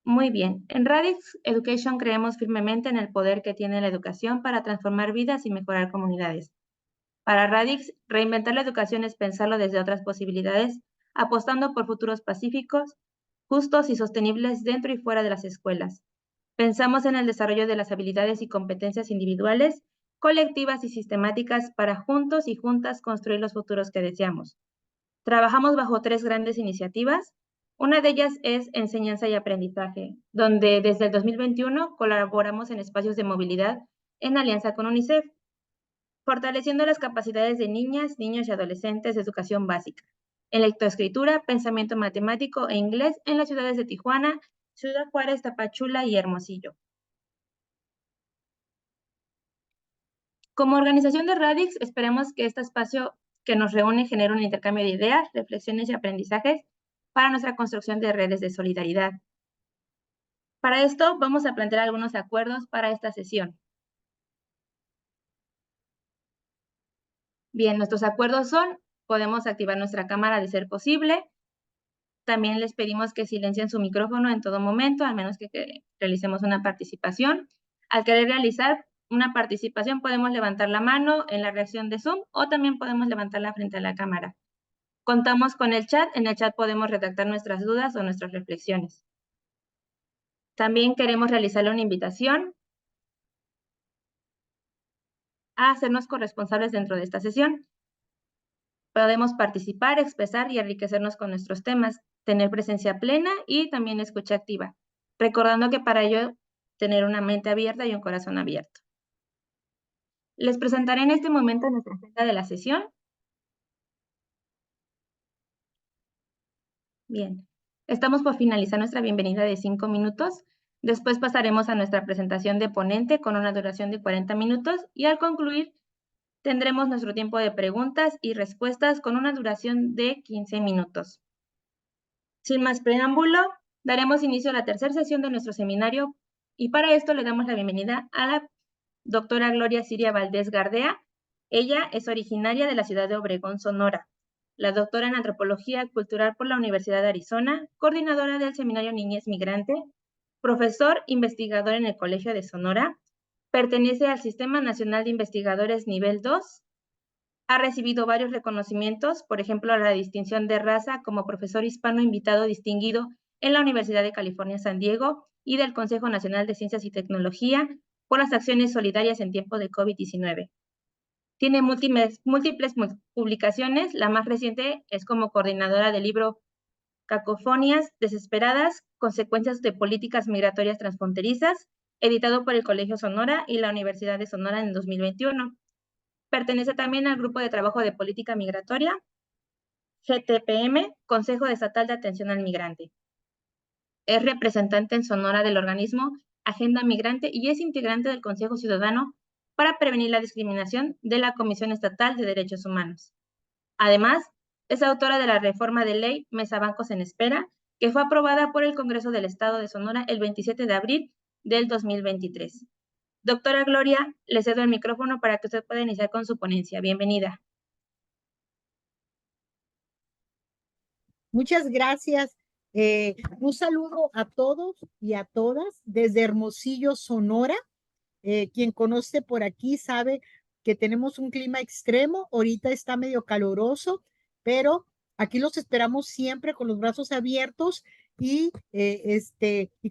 Muy bien. En Radix Education creemos firmemente en el poder que tiene la educación para transformar vidas y mejorar comunidades. Para Radix, reinventar la educación es pensarlo desde otras posibilidades, apostando por futuros pacíficos, justos y sostenibles dentro y fuera de las escuelas. Pensamos en el desarrollo de las habilidades y competencias individuales, colectivas y sistemáticas para juntos y juntas construir los futuros que deseamos. Trabajamos bajo tres grandes iniciativas. Una de ellas es enseñanza y aprendizaje, donde desde el 2021 colaboramos en espacios de movilidad en alianza con UNICEF, fortaleciendo las capacidades de niñas, niños y adolescentes de educación básica, en lectoescritura, pensamiento matemático e inglés en las ciudades de Tijuana, Ciudad Juárez, Tapachula y Hermosillo. Como organización de Radix, esperemos que este espacio que nos reúne genere un intercambio de ideas, reflexiones y aprendizajes para nuestra construcción de redes de solidaridad. Para esto, vamos a plantear algunos acuerdos para esta sesión. Bien, nuestros acuerdos son: podemos activar nuestra cámara de ser posible. También les pedimos que silencien su micrófono en todo momento, a menos que realicemos una participación. Al querer realizar una participación, podemos levantar la mano en la reacción de Zoom o también podemos levantarla frente a la cámara. Contamos con el chat. En el chat podemos redactar nuestras dudas o nuestras reflexiones. También queremos realizarle una invitación a hacernos corresponsables dentro de esta sesión. Podemos participar, expresar y enriquecernos con nuestros temas, tener presencia plena y también escucha activa, recordando que para ello tener una mente abierta y un corazón abierto. Les presentaré en este momento nuestra agenda de la sesión. Bien, estamos por finalizar nuestra bienvenida de 5 minutos. Después pasaremos a nuestra presentación de ponente con una duración de 40 minutos y al concluir tendremos nuestro tiempo de preguntas y respuestas con una duración de 15 minutos. Sin más preámbulo, daremos inicio a la tercera sesión de nuestro seminario y para esto le damos la bienvenida a la doctora Gloria Siria Valdés Gardea. Ella es originaria de la ciudad de Obregón, Sonora. La doctora en Antropología Cultural por la Universidad de Arizona, coordinadora del Seminario Niñez Migrante, profesor investigador en el Colegio de Sonora, pertenece al Sistema Nacional de Investigadores Nivel 2, ha recibido varios reconocimientos, por ejemplo, la distinción de raza como profesor hispano invitado distinguido en la Universidad de California, San Diego, y del Consejo Nacional de Ciencias y Tecnología por las acciones solidarias en tiempo de COVID-19. Tiene múltiples publicaciones. La más reciente es como coordinadora del libro Cacofonias Desesperadas, Consecuencias de Políticas Migratorias Transfronterizas, editado por el Colegio Sonora y la Universidad de Sonora en 2021. Pertenece también al Grupo de Trabajo de Política Migratoria, GTPM, Consejo Estatal de Atención al Migrante. Es representante en Sonora del organismo Agenda Migrante y es integrante del Consejo Ciudadano para Prevenir la Discriminación de la Comisión Estatal de Derechos Humanos. Además, es autora de la reforma de ley Mesabancos en Espera, que fue aprobada por el Congreso del Estado de Sonora el 27 de abril del 2023. Doctora Gloria, le cedo el micrófono para que usted pueda iniciar con su ponencia. Bienvenida. Muchas gracias. Un saludo a todos y a todas desde Hermosillo, Sonora. Quien conoce por aquí sabe que tenemos un clima extremo. Ahorita está medio caluroso, pero aquí los esperamos siempre con los brazos abiertos y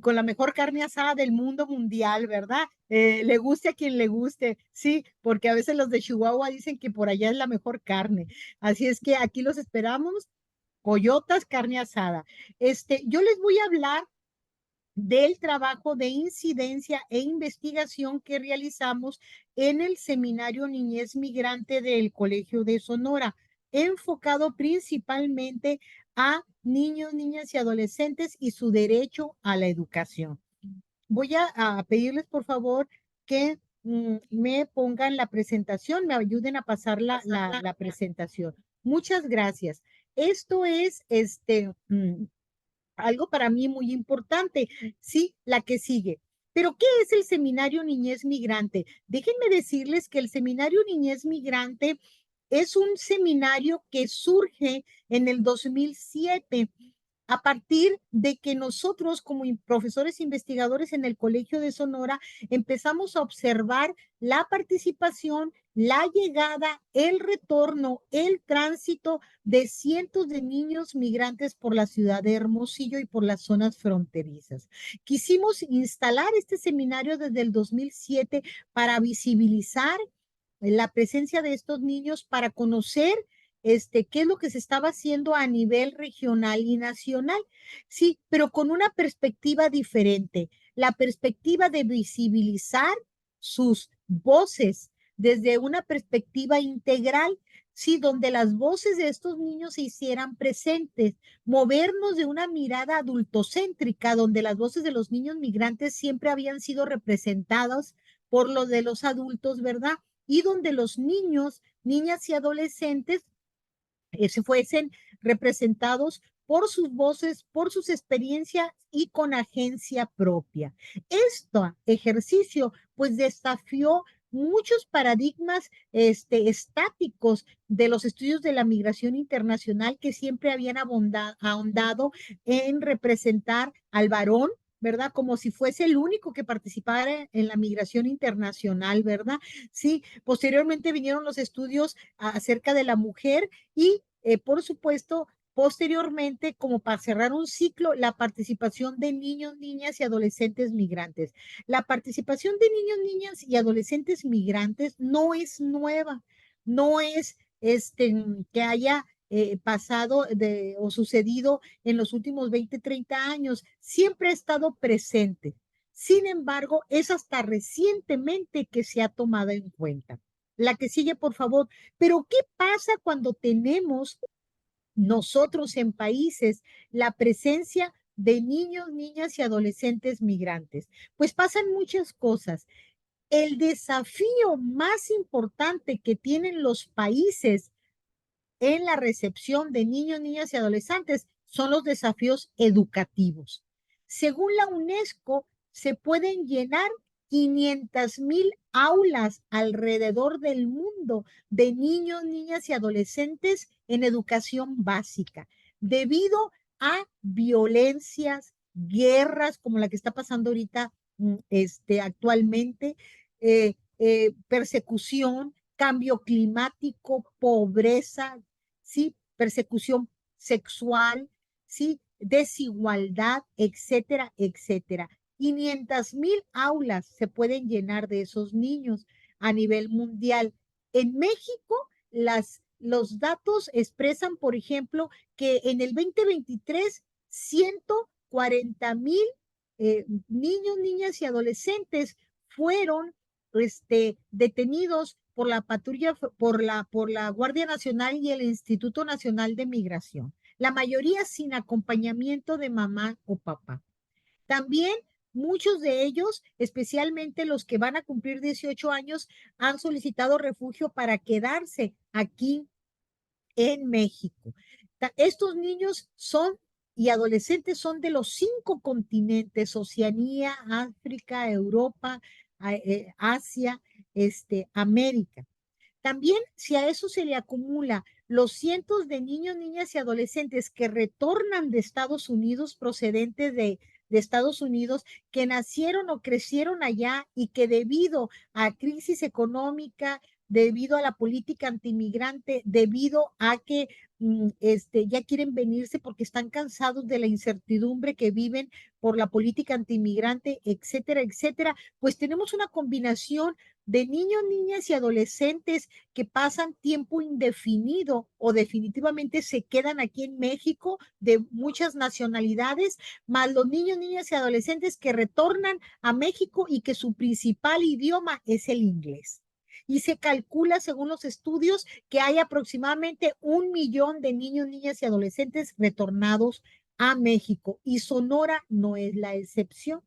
con la mejor carne asada del mundo mundial, ¿verdad? Le guste a quien le guste, sí, porque a veces los de Chihuahua dicen que por allá es la mejor carne. Así es que aquí los esperamos. Coyotas, carne asada. Yo les voy a hablar del trabajo de incidencia e investigación que realizamos en el Seminario Niñez Migrante del Colegio de Sonora, enfocado principalmente a niños, niñas y adolescentes y su derecho a la educación. Voy a pedirles, por favor, que me pongan la presentación, me ayuden a pasar la presentación. Muchas gracias. Esto es algo para mí muy importante. Sí, la que sigue. Pero, ¿qué es el Seminario Niñez Migrante? Déjenme decirles que el Seminario Niñez Migrante es un seminario que surge en el 2007 a partir de que nosotros como profesores investigadores en el Colegio de Sonora empezamos a observar la participación, la llegada, el retorno, el tránsito de cientos de niños migrantes por la ciudad de Hermosillo y por las zonas fronterizas. Quisimos instalar este seminario desde el 2007 para visibilizar la presencia de estos niños, para conocer qué es lo que se estaba haciendo a nivel regional y nacional. Sí, pero con una perspectiva diferente, la perspectiva de visibilizar sus voces desde una perspectiva integral, sí, donde las voces de estos niños se hicieran presentes, movernos de una mirada adultocéntrica, donde las voces de los niños migrantes siempre habían sido representadas por los de los adultos, ¿verdad? Y donde los niños, niñas y adolescentes se fuesen representados por sus voces, por sus experiencias y con agencia propia. Este ejercicio pues desafió muchos paradigmas estáticos de los estudios de la migración internacional que siempre habían ahondado en representar al varón, ¿verdad? Como si fuese el único que participara en la migración internacional, ¿verdad? Sí, posteriormente vinieron los estudios acerca de la mujer y, por supuesto, posteriormente, como para cerrar un ciclo, la participación de niños, niñas y adolescentes migrantes. La participación de niños, niñas y adolescentes migrantes no es nueva, no es que haya pasado o sucedido en los últimos 20, 30 años, siempre ha estado presente. Sin embargo, es hasta recientemente que se ha tomado en cuenta. La que sigue, por favor. Pero, ¿qué pasa cuando tenemos nosotros en países la presencia de niños, niñas y adolescentes migrantes? Pues pasan muchas cosas. El desafío más importante que tienen los países en la recepción de niños, niñas y adolescentes son los desafíos educativos. Según la UNESCO, se pueden llenar 500,000 aulas alrededor del mundo de niños, niñas y adolescentes en educación básica, debido a violencias, guerras como la que está pasando ahorita actualmente, persecución, cambio climático, pobreza, ¿sí? Persecución sexual, ¿sí? Desigualdad, etcétera, etcétera. 500,000 aulas se pueden llenar de esos niños a nivel mundial. En México, los datos expresan, por ejemplo, que en el 2023, 140,000 niños, niñas y adolescentes fueron detenidos por la patrulla, por la Guardia Nacional y el Instituto Nacional de Migración. La mayoría sin acompañamiento de mamá o papá. También muchos de ellos, especialmente los que van a cumplir 18 años, han solicitado refugio para quedarse aquí en México. Estos niños son y adolescentes son de los 5 continentes: Oceanía, África, Europa, Asia, América. También, si a eso se le acumula los cientos de niños, niñas y adolescentes que retornan de Estados Unidos, procedentes de Estados Unidos, que nacieron o crecieron allá y que debido a crisis económica, debido a la política antimigrante, debido a que ya quieren venirse porque están cansados de la incertidumbre que viven por la política antimigrante, etcétera, etcétera, pues tenemos una combinación de niños, niñas y adolescentes que pasan tiempo indefinido o definitivamente se quedan aquí en México, de muchas nacionalidades, más los niños, niñas y adolescentes que retornan a México y que su principal idioma es el inglés. Y se calcula, según los estudios, que hay aproximadamente 1,000,000 de niños, niñas y adolescentes retornados a México, y Sonora no es la excepción.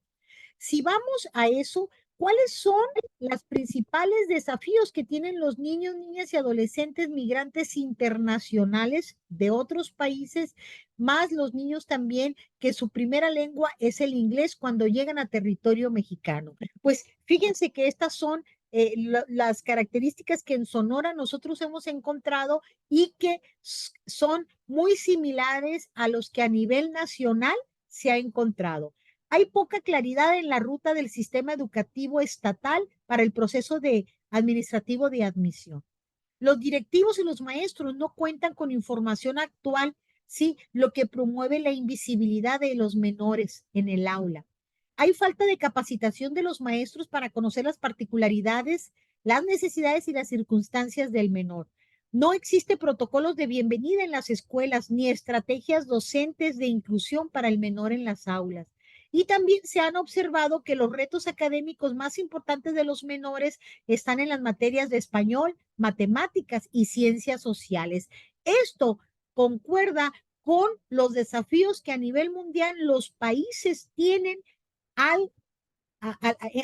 Si vamos a eso, ¿cuáles son los principales desafíos que tienen los niños, niñas y adolescentes migrantes internacionales de otros países, más los niños también que su primera lengua es el inglés cuando llegan a territorio mexicano? Pues fíjense que estas son las características que en Sonora nosotros hemos encontrado y que son muy similares a los que a nivel nacional se ha encontrado. Hay poca claridad en la ruta del sistema educativo estatal para el proceso administrativo de admisión. Los directivos y los maestros no cuentan con información actual, sí, lo que promueve la invisibilidad de los menores en el aula. Hay falta de capacitación de los maestros para conocer las particularidades, las necesidades y las circunstancias del menor. No existe protocolos de bienvenida en las escuelas ni estrategias docentes de inclusión para el menor en las aulas. Y también se han observado que los retos académicos más importantes de los menores están en las materias de español, matemáticas y ciencias sociales. Esto concuerda con los desafíos que a nivel mundial los países tienen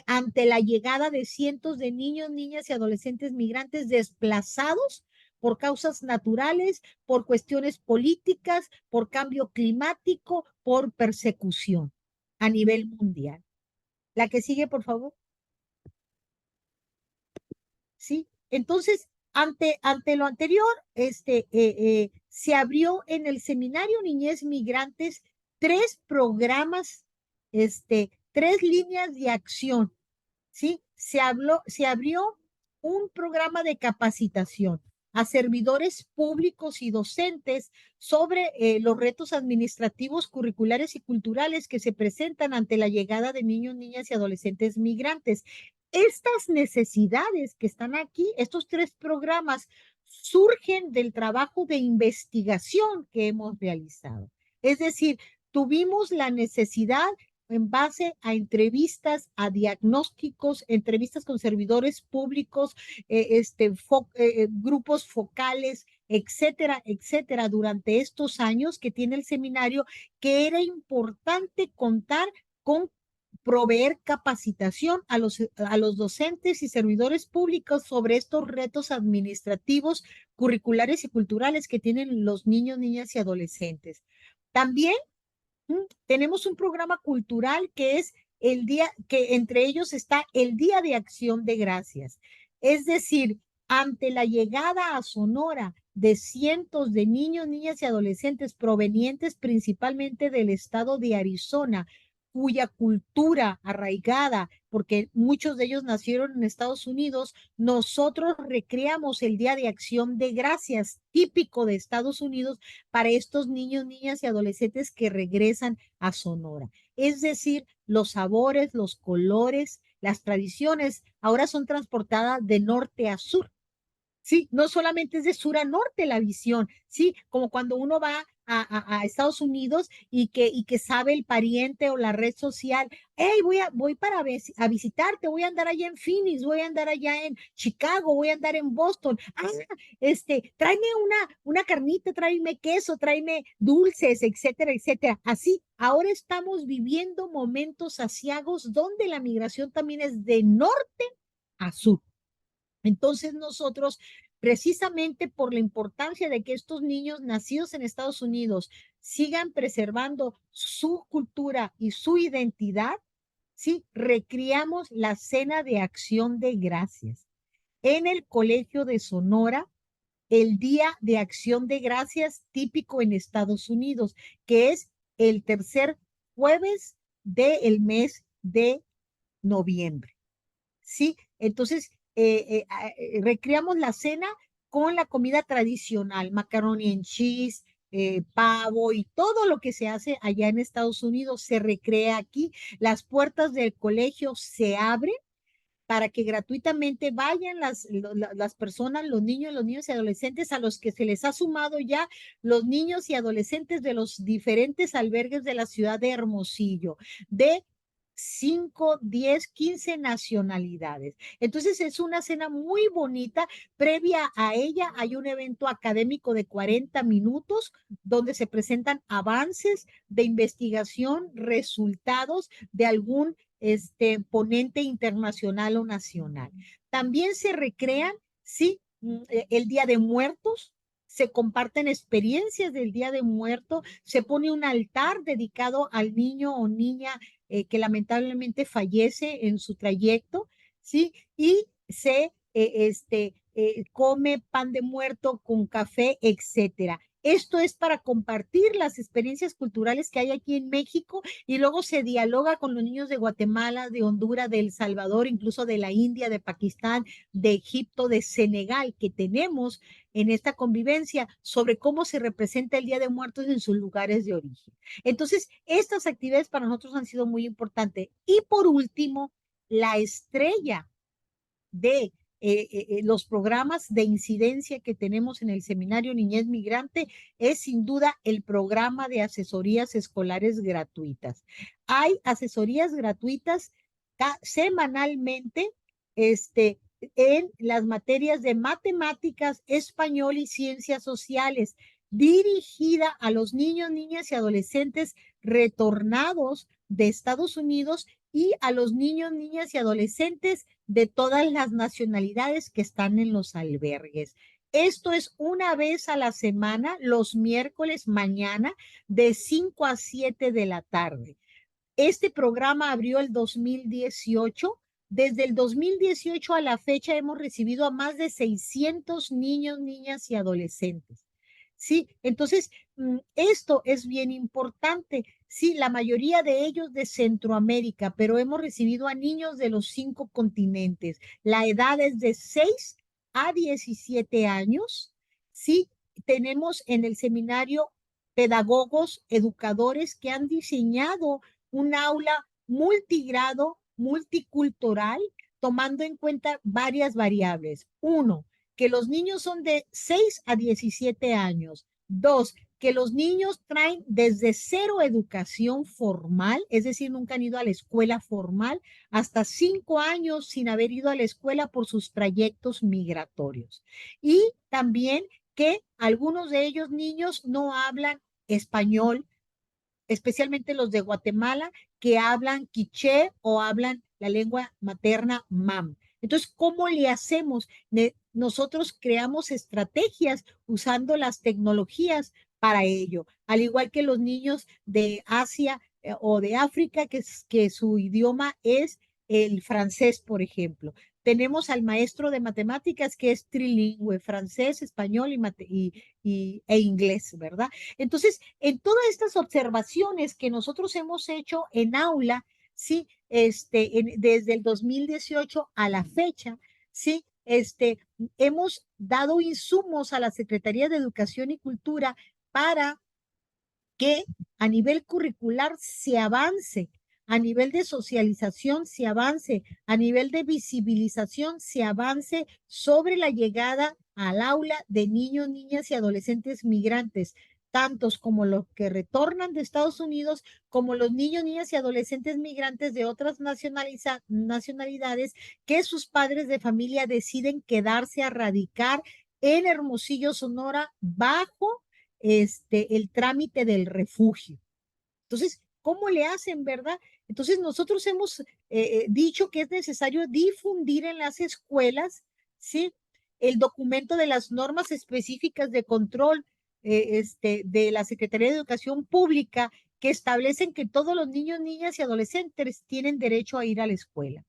ante la llegada de cientos de niños, niñas y adolescentes migrantes desplazados por causas naturales, por cuestiones políticas, por cambio climático, por persecución a nivel mundial. La que sigue, por favor. ¿Sí? Entonces, ante lo anterior, se abrió en el Seminario Niñez Migrantes 3 programas, tres líneas de acción, ¿sí? Se abrió un programa de capacitación a servidores públicos y docentes sobre los retos administrativos, curriculares y culturales que se presentan ante la llegada de niños, niñas y adolescentes migrantes. Estas necesidades que están aquí, estos 3 programas, surgen del trabajo de investigación que hemos realizado. Es decir, tuvimos la necesidad en base a entrevistas, a diagnósticos, entrevistas con servidores públicos, grupos focales, etcétera, etcétera, durante estos años que tiene el seminario, que era importante contar con proveer capacitación a los docentes y servidores públicos sobre estos retos administrativos, curriculares y culturales que tienen los niños, niñas y adolescentes. También tenemos un programa cultural que es el día, que entre ellos está el Día de Acción de Gracias. Es decir, ante la llegada a Sonora de cientos de niños, niñas y adolescentes provenientes principalmente del estado de Arizona, cuya cultura arraigada, porque muchos de ellos nacieron en Estados Unidos, nosotros recreamos el Día de Acción de Gracias, típico de Estados Unidos, para estos niños, niñas y adolescentes que regresan a Sonora. Es decir, los sabores, los colores, las tradiciones ahora son transportadas de norte a sur. Sí, no solamente es de sur a norte la visión, sí, como cuando uno va a Estados Unidos y que sabe el pariente o la red social, hey, voy a visitarte, voy a andar allá en Phoenix, voy a andar allá en Chicago, voy a andar en Boston, tráeme una carnita, tráeme queso, tráeme dulces, etcétera, etcétera. Así, ahora estamos viviendo momentos aciagos donde la migración también es de norte a sur. Entonces nosotros, precisamente por la importancia de que estos niños nacidos en Estados Unidos sigan preservando su cultura y su identidad, ¿sí? Recriamos la cena de acción de gracias. En el Colegio de Sonora, el Día de Acción de Gracias típico en Estados Unidos, que es el tercer jueves del mes de noviembre. ¿Sí? Entonces, recreamos la cena con la comida tradicional, macaroni and cheese, pavo y todo lo que se hace allá en Estados Unidos se recrea aquí. Las puertas del colegio se abren para que gratuitamente vayan las personas, los niños y adolescentes a los que se les ha sumado ya los niños y adolescentes de los diferentes albergues de la ciudad de Hermosillo, de 5, 10, 15 nacionalidades. Entonces es una cena muy bonita. Previa a ella hay un evento académico de 40 minutos donde se presentan avances de investigación, resultados de algún ponente internacional o nacional. También se recrean, sí, el Día de Muertos, se comparten experiencias del Día de Muerto, se pone un altar dedicado al niño o niña que lamentablemente fallece en su trayecto, ¿sí? Y come pan de muerto con café, etcétera. Esto es para compartir las experiencias culturales que hay aquí en México y luego se dialoga con los niños de Guatemala, de Honduras, de El Salvador, incluso de la India, de Pakistán, de Egipto, de Senegal, que tenemos en esta convivencia sobre cómo se representa el Día de Muertos en sus lugares de origen. Entonces, estas actividades para nosotros han sido muy importantes. Y por último, la estrella de los programas de incidencia que tenemos en el Seminario Niñez Migrante es sin duda el programa de asesorías escolares gratuitas. Hay asesorías gratuitas semanalmente en las materias de matemáticas, español y ciencias sociales, dirigida a los niños, niñas y adolescentes retornados de Estados Unidos y a los niños, niñas y adolescentes de todas las nacionalidades que están en los albergues. Esto es una vez a la semana, los miércoles mañana, de 5 a 7 de la tarde. Este programa abrió el 2018. Desde el 2018 a la fecha hemos recibido a más de 600 niños, niñas y adolescentes. Sí, entonces esto es bien importante. Sí, la mayoría de ellos de Centroamérica, pero hemos recibido a niños de los 5 continentes. La edad es de 6 a 17 años. Sí, tenemos en el seminario pedagogos, educadores que han diseñado un aula multigrado, multicultural, tomando en cuenta varias variables. Uno, que los niños son de 6 a 17 años. Dos, que los niños traen desde cero educación formal, es decir, nunca han ido a la escuela formal, hasta 5 años sin haber ido a la escuela por sus trayectos migratorios. Y también que algunos de ellos niños no hablan español, especialmente los de Guatemala, que hablan quiché o hablan la lengua materna mam. Entonces, ¿cómo le hacemos? Nosotros creamos estrategias usando las tecnologías para ello, al igual que los niños de Asia o de África, que su idioma es el francés, por ejemplo. Tenemos al maestro de matemáticas que es trilingüe, francés, español e inglés, ¿verdad? Entonces, en todas estas observaciones que nosotros hemos hecho en aula, sí, desde el 2018 a la fecha, sí, hemos dado insumos a la Secretaría de Educación y Cultura para que a nivel curricular se avance, a nivel de socialización se avance, a nivel de visibilización se avance sobre la llegada al aula de niños, niñas y adolescentes migrantes, tantos como los que retornan de Estados Unidos, como los niños, niñas y adolescentes migrantes de otras nacionalidades que sus padres de familia deciden quedarse a radicar en Hermosillo, Sonora, bajo el trámite del refugio. Entonces, ¿cómo le hacen, verdad? Entonces, nosotros hemos dicho que es necesario difundir en las escuelas, ¿sí? El documento de las normas específicas de control de la Secretaría de Educación Pública que establecen que todos los niños, niñas y adolescentes tienen derecho a ir a la escuela.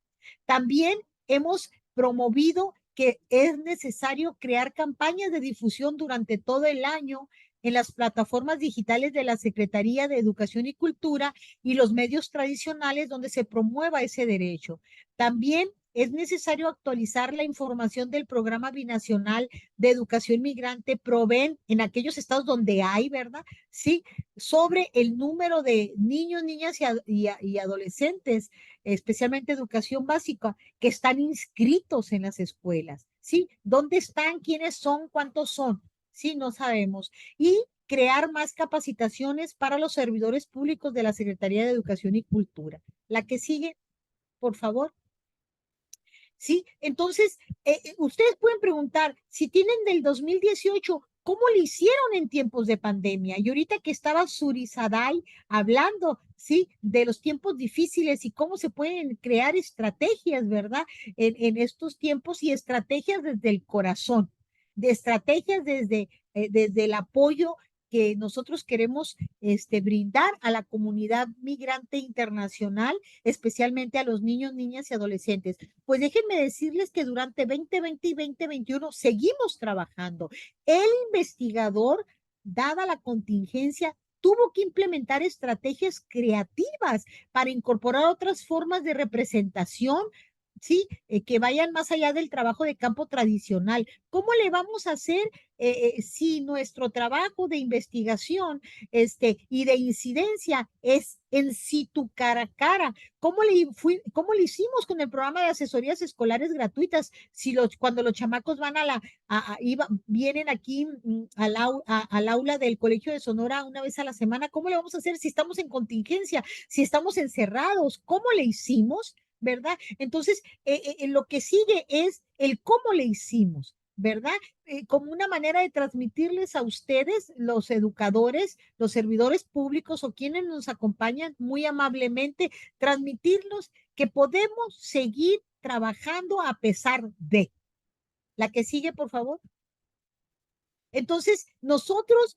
También hemos promovido que es necesario crear campañas de difusión durante todo el año en las plataformas digitales de la Secretaría de Educación y Cultura y los medios tradicionales donde se promueva ese derecho. También es necesario actualizar la información del Programa Binacional de Educación Migrante, PROVEN, en aquellos estados donde hay, ¿verdad? Sí, sobre el número de niños, niñas y adolescentes, especialmente educación básica, que están inscritos en las escuelas. ¿Sí? ¿Dónde están? ¿Quiénes son? ¿Cuántos son? Sí, no sabemos. Y crear más capacitaciones para los servidores públicos de la Secretaría de Educación y Cultura. La que sigue, por favor. Sí, entonces, ustedes pueden preguntar, si tienen del 2018, ¿cómo le hicieron en tiempos de pandemia? Y ahorita que estaba Surizaday hablando, sí, de los tiempos difíciles y cómo se pueden crear estrategias, ¿verdad? En estos tiempos y estrategias desde el corazón, de estrategias desde el apoyo que nosotros queremos brindar a la comunidad migrante internacional, especialmente a los niños, niñas y adolescentes. Pues déjenme decirles que durante 2020 y 2021 seguimos trabajando. El investigador, dada la contingencia, tuvo que implementar estrategias creativas para incorporar otras formas de representación, ¿sí? Que vayan más allá del trabajo de campo tradicional. ¿Cómo le vamos a hacer si nuestro trabajo de investigación y de incidencia es en situ, cara a cara? ¿Cómo le hicimos con el programa de asesorías escolares gratuitas? Si cuando los chamacos van vienen aquí al aula del Colegio de Sonora una vez a la semana, ¿cómo le vamos a hacer si estamos en contingencia, si estamos encerrados? ¿Cómo le hicimos? ¿Verdad? Entonces, lo que sigue es el cómo le hicimos, ¿verdad? Como una manera de transmitirles a ustedes, los educadores, los servidores públicos o quienes nos acompañan muy amablemente, transmitirlos que podemos seguir trabajando a pesar de. La que sigue, por favor. Entonces, nosotros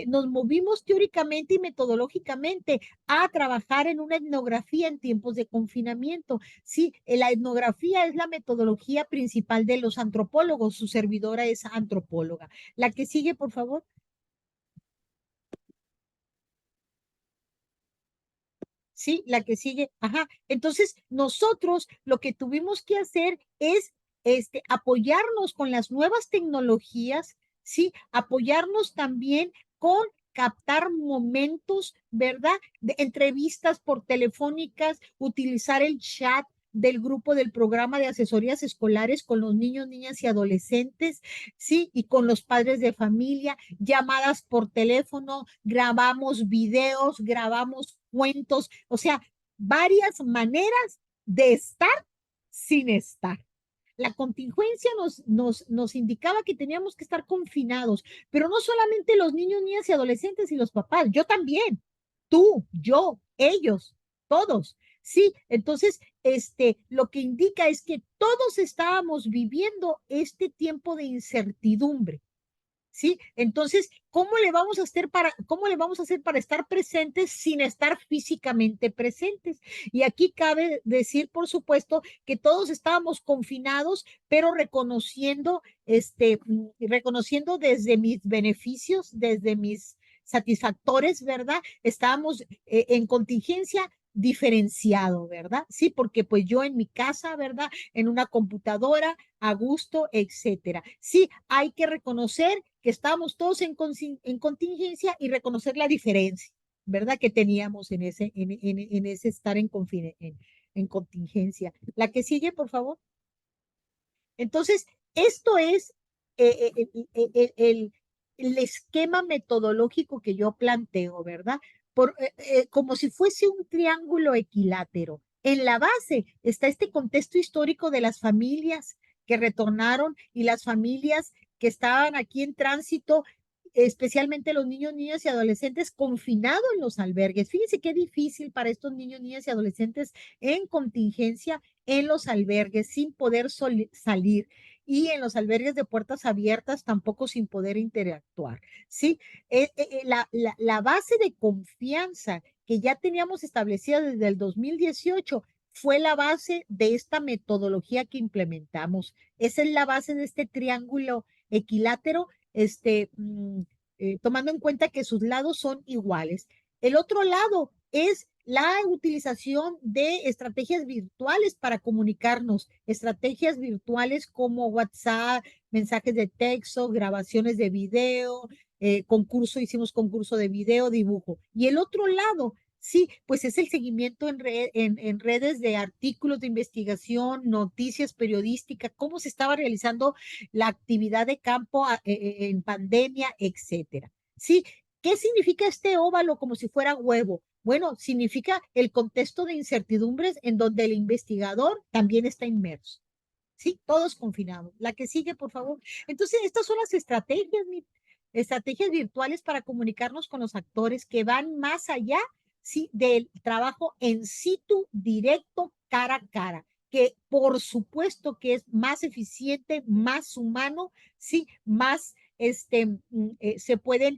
nos movimos teóricamente y metodológicamente a trabajar en una etnografía en tiempos de confinamiento. Sí, la etnografía es la metodología principal de los antropólogos. Su servidora es antropóloga. La que sigue, por favor. Sí, la que sigue. Ajá. Entonces, nosotros lo que tuvimos que hacer es apoyarnos con las nuevas tecnologías, sí, apoyarnos también con captar momentos, ¿verdad? De entrevistas por telefónicas, utilizar el chat del grupo del programa de asesorías escolares con los niños, niñas y adolescentes, sí, y con los padres de familia, llamadas por teléfono, grabamos videos, grabamos cuentos, o sea, varias maneras de estar sin estar. La contingencia nos indicaba que teníamos que estar confinados, pero no solamente los niños, niñas y adolescentes y los papás, yo también, tú, yo, ellos, todos. Sí, entonces, lo que indica es que todos estábamos viviendo este tiempo de incertidumbre. ¿Sí? Entonces, cómo le vamos a hacer para estar presentes sin estar físicamente presentes? Y aquí cabe decir, por supuesto, que todos estábamos confinados, pero reconociendo desde mis beneficios, desde mis satisfactores, ¿verdad? Estábamos en contingencia diferenciado, ¿verdad? Sí, porque pues yo en mi casa, ¿verdad? En una computadora, a gusto, etcétera. Sí, hay que reconocer que estábamos todos en contingencia y reconocer la diferencia, ¿verdad? Que teníamos en ese estar en contingencia. La que sigue, por favor. Entonces, esto es el esquema metodológico que yo planteo, ¿verdad? Como si fuese un triángulo equilátero. En la base está este contexto histórico de las familias que retornaron y las familias que estaban aquí en tránsito, especialmente los niños, niñas y adolescentes confinados en los albergues. Fíjense qué difícil para estos niños, niñas y adolescentes en contingencia en los albergues sin poder salir y en los albergues de puertas abiertas tampoco sin poder interactuar. ¿Sí? La base de confianza que ya teníamos establecida desde el 2018 fue la base de esta metodología que implementamos. Esa es la base de este triángulo equilátero, tomando en cuenta que sus lados son iguales. El otro lado es la utilización de estrategias virtuales para comunicarnos, estrategias virtuales como WhatsApp, mensajes de texto, grabaciones de video, hicimos concurso de video, dibujo. Y el otro lado, sí, pues es el seguimiento en redes de artículos de investigación, noticias periodísticas, cómo se estaba realizando la actividad de campo en pandemia, etcétera. Sí, ¿qué significa este óvalo como si fuera huevo? Bueno, significa el contexto de incertidumbres en donde el investigador también está inmerso. Sí, todos confinados. La que sigue, por favor. Entonces, estas son las estrategias virtuales para comunicarnos con los actores que van más allá, sí, del trabajo en situ, directo, cara a cara, que por supuesto que es más eficiente, más humano, sí, más se pueden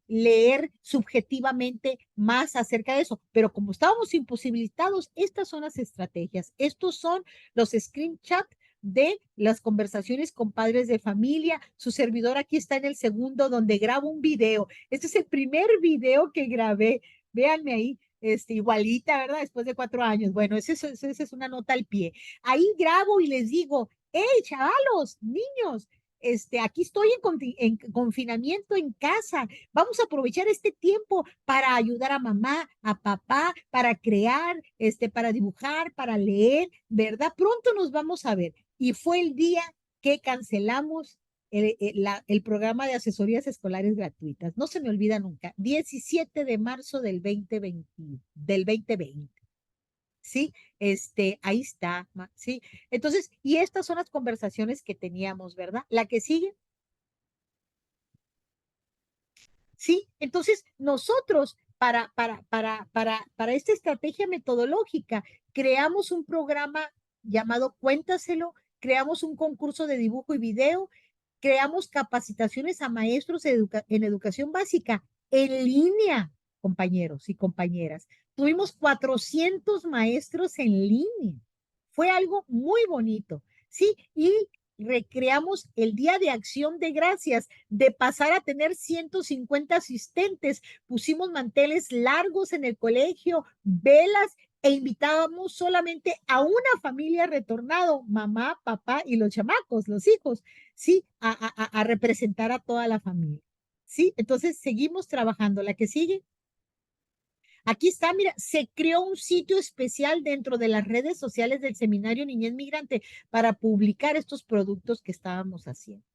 leer subjetivamente más acerca de eso. Pero como estábamos imposibilitados, estas son las estrategias. Estos son los screenshots de las conversaciones con padres de familia. Su servidor aquí está en el segundo, donde grabo un video. Este es el primer video que grabé. Véanme ahí, igualita, ¿verdad? Después de 4 años. Bueno, esa es una nota al pie. Ahí grabo y les digo, hey, chavalos, niños, aquí estoy en confinamiento en casa. Vamos a aprovechar este tiempo para ayudar a mamá, a papá, para crear, para dibujar, para leer, ¿verdad? Pronto nos vamos a ver. Y fue el día que cancelamos el programa de asesorías escolares gratuitas. No se me olvida nunca. 17 de marzo del 2020. Sí, ahí está, sí. Entonces, y estas son las conversaciones que teníamos, ¿verdad? La que sigue. Sí, entonces nosotros para esta estrategia metodológica creamos un programa llamado Cuéntaselo, creamos un concurso de dibujo y video, creamos capacitaciones a maestros en educación básica en línea, compañeros y compañeras. Tuvimos 400 maestros en línea. Fue algo muy bonito, ¿sí? Y recreamos el Día de Acción de Gracias, de pasar a tener 150 asistentes, pusimos manteles largos en el colegio, velas, e invitábamos solamente a una familia retornado, mamá, papá y los chamacos, los hijos, ¿sí? A representar a toda la familia, ¿sí? Entonces seguimos trabajando. La que sigue. Aquí está, mira, se creó un sitio especial dentro de las redes sociales del Seminario Niñez Migrante para publicar estos productos que estábamos haciendo.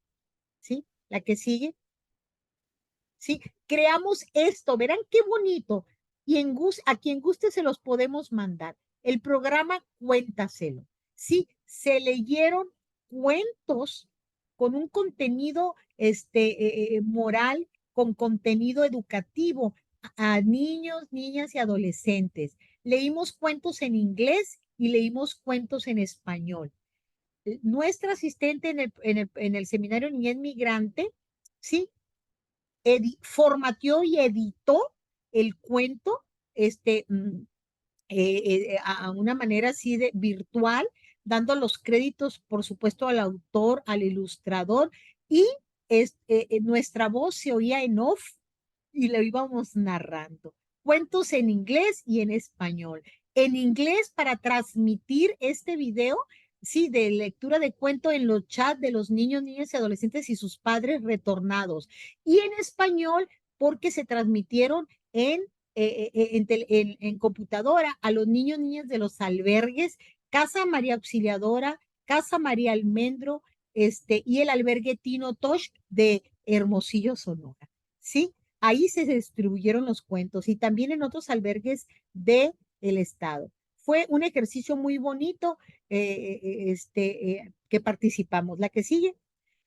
¿Sí? La que sigue. ¿Sí? Creamos esto, verán qué bonito. Y a quien guste se los podemos mandar. El programa Cuéntaselo. Sí, se leyeron cuentos con un contenido moral, con contenido educativo a niños, niñas y adolescentes. Leímos cuentos en inglés y leímos cuentos en español. Nuestra asistente en el Seminario Niñez Migrante, ¿sí? Formateó y editó el cuento a una manera así de virtual, dando los créditos, por supuesto, al autor, al ilustrador, y nuestra voz se oía en off y lo íbamos narrando. Cuentos en inglés y en español. En inglés para transmitir este video, sí, de lectura de cuento en los chats de los niños, niñas y adolescentes y sus padres retornados. Y en español porque se transmitieron en computadora a los niños, niñas de los albergues, Casa María Auxiliadora, Casa María Almendro, y el albergue Tino Tosh de Hermosillo, Sonora. ¿Sí? Ahí se distribuyeron los cuentos y también en otros albergues del estado. Fue un ejercicio muy bonito que participamos. La que sigue.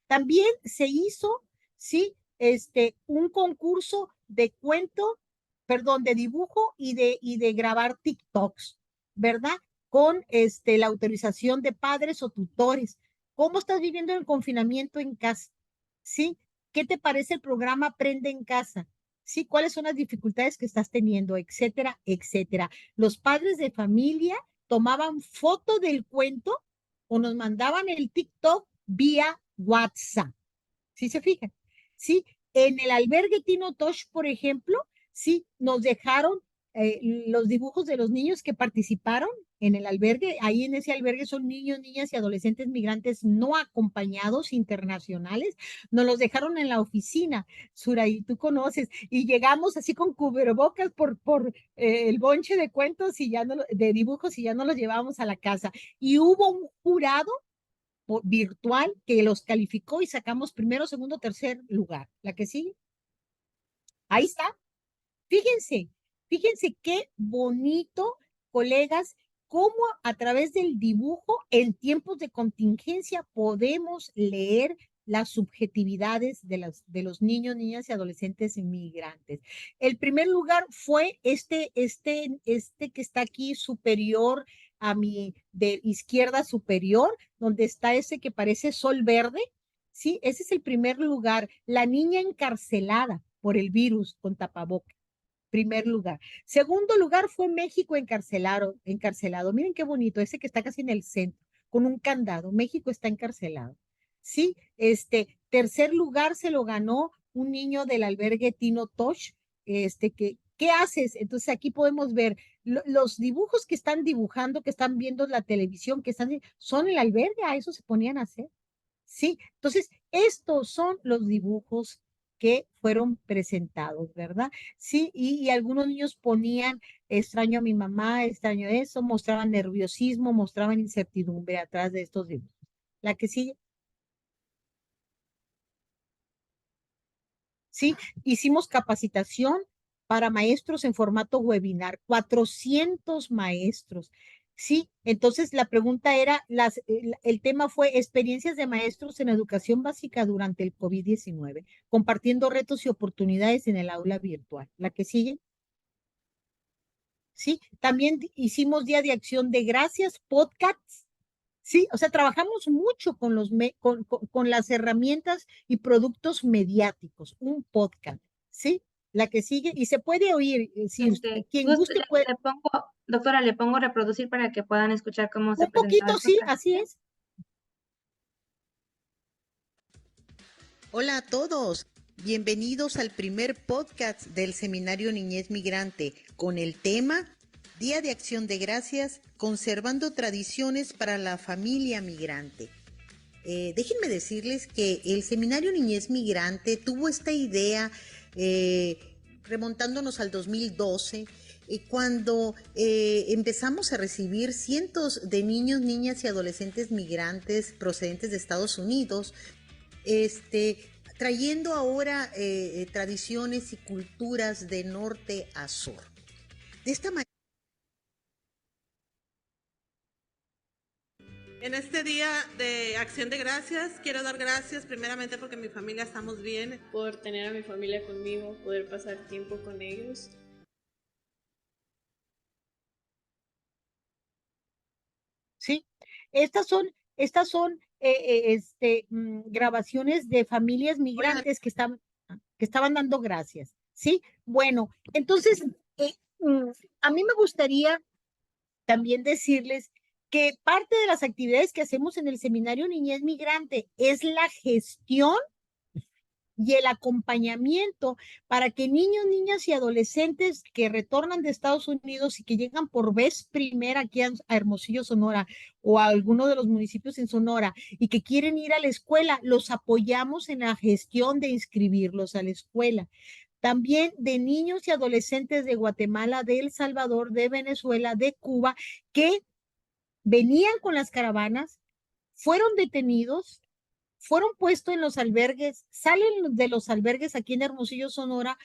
También se hizo, sí, un concurso de cuento, perdón, de dibujo y de grabar TikToks, ¿verdad? Con la autorización de padres o tutores. ¿Cómo estás viviendo el confinamiento en casa? ¿Sí? ¿Qué te parece el programa Aprende en Casa? ¿Sí? ¿Cuáles son las dificultades que estás teniendo? Etcétera, etcétera. Los padres de familia tomaban foto del cuento o nos mandaban el TikTok vía WhatsApp. ¿Sí se fijan? Sí, en el albergue Tino Tosh, por ejemplo, sí, nos dejaron los dibujos de los niños que participaron en el albergue. Ahí en ese albergue son niños, niñas y adolescentes migrantes no acompañados internacionales. Nos los dejaron en la oficina, Suraí, tú conoces, y llegamos así con cubrebocas por el bonche de cuentos y ya no, de dibujos y ya no los llevábamos a la casa. Y hubo un jurado virtual que los calificó y sacamos primero, segundo, tercer lugar. La que sigue. Ahí está. Fíjense, fíjense qué bonito, colegas, cómo a través del dibujo en tiempos de contingencia podemos leer las subjetividades de los niños, niñas y adolescentes inmigrantes. El primer lugar fue este que está aquí superior a mi de izquierda superior, donde está ese que parece sol verde, Sí, ese es el primer lugar. La niña encarcelada por el virus con tapabocas. Primer lugar. Segundo lugar fue México encarcelado. Miren qué bonito, ese que está casi en el centro, con un candado. México está encarcelado. Sí, tercer lugar se lo ganó un niño del albergue Tino Tosh. ¿Qué haces? Entonces aquí podemos ver los dibujos que están dibujando, que están viendo la televisión, son el albergue, a eso se ponían a hacer. Sí, entonces estos son los dibujos que fueron presentados, ¿verdad? Sí, y algunos niños ponían, extraño a mi mamá, extraño eso, mostraban nerviosismo, mostraban incertidumbre atrás de estos dibujos. La que sigue, sí, hicimos capacitación para maestros en formato webinar, 400 maestros. Sí, entonces la pregunta era, el tema fue experiencias de maestros en educación básica durante el COVID-19, compartiendo retos y oportunidades en el aula virtual. La que sigue. Sí, también hicimos Día de Acción de Gracias, podcasts. Sí, o sea, trabajamos mucho con con las herramientas y productos mediáticos, un podcast, ¿sí? La que sigue, y se puede oír, si quien guste puede, Le pongo, doctora, le pongo reproducir para que puedan escuchar cómo se un presentaba poquito, el sí, podcast. así es. Hola a todos, bienvenidos al primer podcast del Seminario Niñez Migrante con el tema Día de Acción de Gracias, conservando tradiciones para la familia migrante. Déjenme decirles que el Seminario Niñez Migrante tuvo esta idea remontándonos al 2012, cuando empezamos a recibir cientos de niños, niñas y adolescentes migrantes procedentes de Estados Unidos, trayendo ahora tradiciones y culturas de norte a sur. De esta manera, en este día de Acción de Gracias, quiero dar gracias primeramente porque mi familia estamos bien. Por tener a mi familia conmigo, poder pasar tiempo con ellos. Sí, estas son grabaciones de familias migrantes que estaban dando gracias. Sí, bueno, entonces, a mí me gustaría también decirles que parte de las actividades que hacemos en el Seminario Niñez Migrante es la gestión y el acompañamiento para que niños, niñas y adolescentes que retornan de Estados Unidos y que llegan por vez primera aquí a Hermosillo, Sonora, o a alguno de los municipios en Sonora y que quieren ir a la escuela, los apoyamos en la gestión de inscribirlos a la escuela. También de niños y adolescentes de Guatemala, de El Salvador, de Venezuela, de Cuba, que venían con las caravanas, fueron detenidos, fueron puestos en los albergues, salen de los albergues aquí en Hermosillo, Sonora,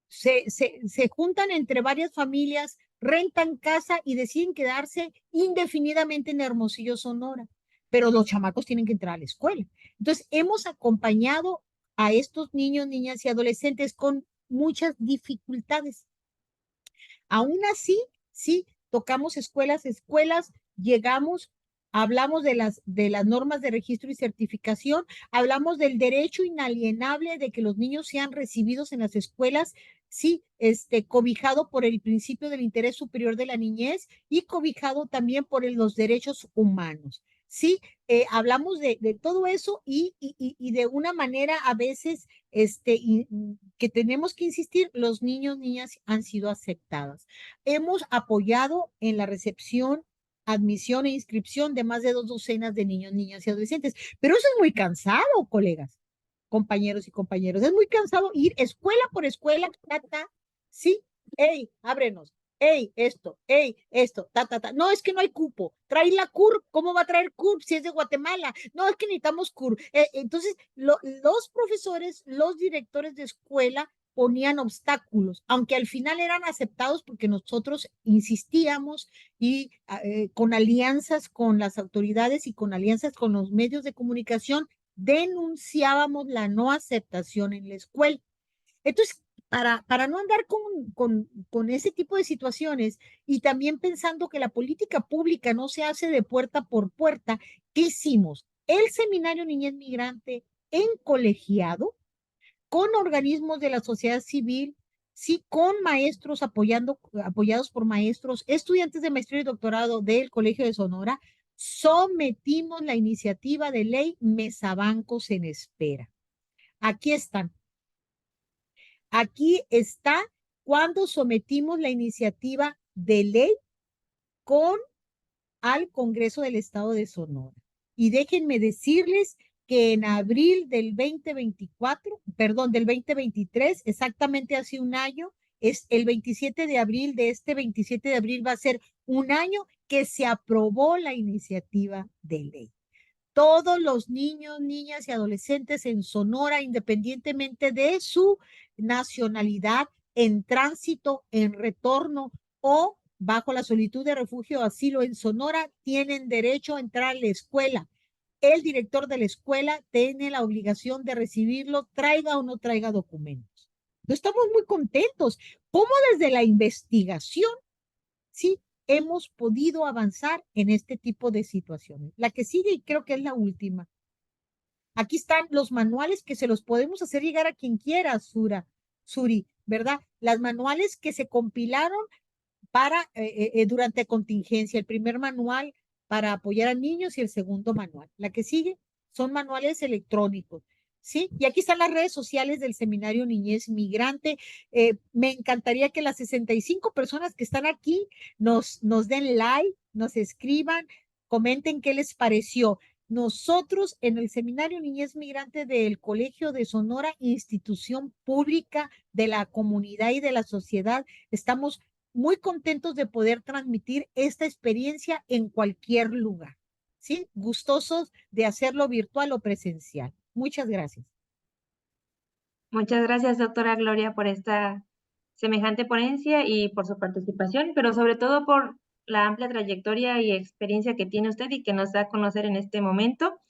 se juntan entre varias familias, rentan casa y deciden quedarse indefinidamente en Hermosillo, Sonora. Pero los chamacos tienen que entrar a la escuela. Entonces, hemos acompañado a estos niños, niñas y adolescentes con muchas dificultades. Aún así, sí, tocamos escuelas, llegamos, hablamos de las normas de registro y certificación, hablamos del derecho inalienable de que los niños sean recibidos en las escuelas, sí, cobijado por el principio del interés superior de la niñez y cobijado también por los derechos humanos. Sí, hablamos de todo eso y de una manera a veces que tenemos que insistir, los niños, niñas han sido aceptadas. Hemos apoyado en la recepción, admisión e inscripción de más de 2 docenas de niños, niñas y adolescentes. Pero eso es muy cansado, colegas, compañeros y compañeros. Es muy cansado ir escuela por escuela, sí, hey, ábrenos, hey, esto, No, es que no hay cupo. Trae la CURP. ¿Cómo va a traer CURP si es de Guatemala? No, es que necesitamos CURP. Entonces, los profesores, los directores de escuela ponían obstáculos, aunque al final eran aceptados porque nosotros insistíamos y con alianzas con las autoridades y con alianzas con los medios de comunicación, denunciábamos la no aceptación en la escuela. Entonces, para no andar con ese tipo de situaciones y también pensando que la política pública no se hace de puerta por puerta, ¿qué hicimos? el Seminario Niñez Migrante en colegiado, con organismos de la sociedad civil, sí, con maestros apoyados por maestros, estudiantes de maestría y doctorado del Colegio de Sonora, sometimos la iniciativa de ley Mesabancos en Espera. Aquí están. Aquí está cuando sometimos la iniciativa de ley al Congreso del Estado de Sonora. Y déjenme decirles que en abril del 2024, perdón, del 2023, exactamente hace un año, es el 27 de abril de este 27 de abril va a ser un año que se aprobó la iniciativa de ley. Todos los niños, niñas y adolescentes en Sonora, independientemente de su nacionalidad, en tránsito, en retorno o bajo la solicitud de refugio o asilo en Sonora, tienen derecho a entrar a la escuela. El director de la escuela tiene la obligación de recibirlo, traiga o no traiga documentos. Estamos muy contentos. ¿Cómo desde la investigación, sí, hemos podido avanzar en este tipo de situaciones? La que sigue, y creo que es la última. Aquí están los manuales que se los podemos hacer llegar a quien quiera, Suri, ¿verdad? Las manuales que se compilaron para durante contingencia. El primer manual para apoyar a niños y el segundo manual. La que sigue son manuales electrónicos. ¿Sí? Y aquí están las redes sociales del Seminario Niñez Migrante. Me encantaría que las 65 personas que están aquí nos den like, nos escriban, comenten qué les pareció. Nosotros en el Seminario Niñez Migrante del Colegio de Sonora, institución pública de la comunidad y de la sociedad, estamos muy contentos de poder transmitir esta experiencia en cualquier lugar. ¿Sí? Gustosos de hacerlo virtual o presencial. Muchas gracias. Muchas gracias, doctora Gloria, por esta semejante ponencia y por su participación, pero sobre todo por la amplia trayectoria y experiencia que tiene usted y que nos da a conocer en este momento.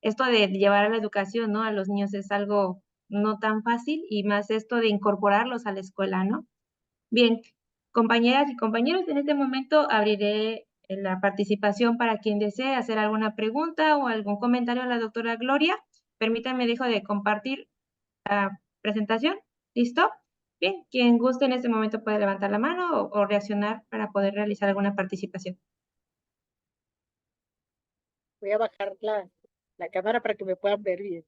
Esto de llevar a la educación, ¿no?, a los niños es algo no tan fácil, y más esto de incorporarlos a la escuela, ¿no? Bien, compañeras y compañeros, en este momento abriré la participación para quien desee hacer alguna pregunta o algún comentario a la doctora Gloria. Permítanme, dejo de compartir la presentación. ¿Listo? Bien, quien guste en este momento puede levantar la mano o reaccionar para poder realizar alguna participación. Voy a bajar la cámara para que me puedan ver bien.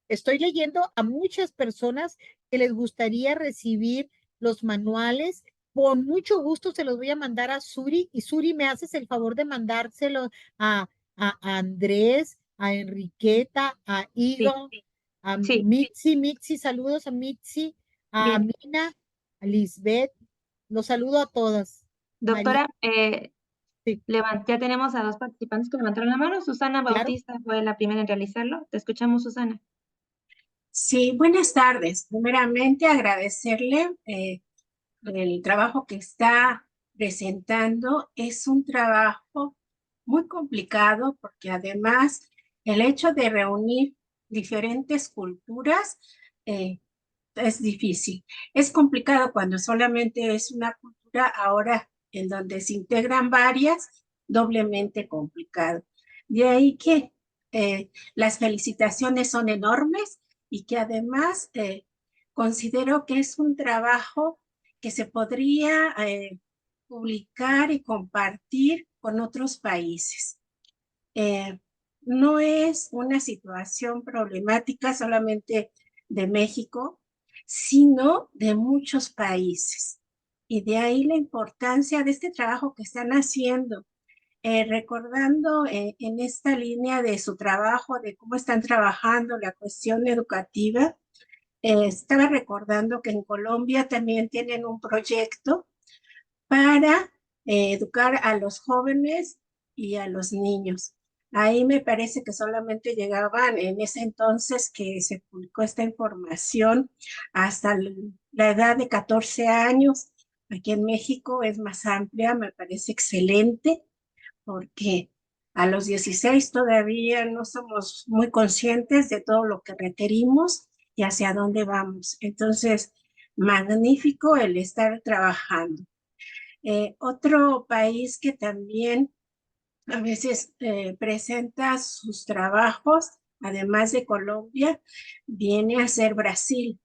Estoy leyendo a muchas personas que les gustaría recibir los manuales. Con mucho gusto se los voy a mandar a Suri, y Suri, me haces el favor de mandárselo a Andrés, a Enriqueta, a Igo, Sí, a sí, Mitzi, saludos a Mitzi, a bien. Mina, a Lisbeth, los saludo a todas. María, Doctora, sí, ya tenemos a 2 participantes que levantaron la mano. Susana claro. Bautista fue la primera en realizarlo. Te escuchamos, Susana. Sí, buenas tardes. Primeramente, agradecerle el trabajo que está presentando. Es un trabajo muy complicado porque además el hecho de reunir diferentes culturas es difícil. Es complicado cuando solamente es una cultura, ahora en donde se integran varias, doblemente complicado. De ahí que las felicitaciones son enormes y que además considero que es un trabajo que se podría publicar y compartir con otros países. No es una situación problemática solamente de México, sino de muchos países. Y de ahí la importancia de este trabajo que están haciendo. Recordando en esta línea de su trabajo, de cómo están trabajando la cuestión educativa, estaba recordando que en Colombia también tienen un proyecto para educar a los jóvenes y a los niños. Ahí me parece que solamente llegaban en ese entonces que se publicó esta información hasta la edad de 14 años. Aquí en México es más amplia, me parece excelente, porque a los 16 todavía no somos muy conscientes de todo lo que requerimos y hacia dónde vamos. Entonces, magnífico el estar trabajando. Otro país que también a veces presenta sus trabajos, además de Colombia, viene a ser Brasil.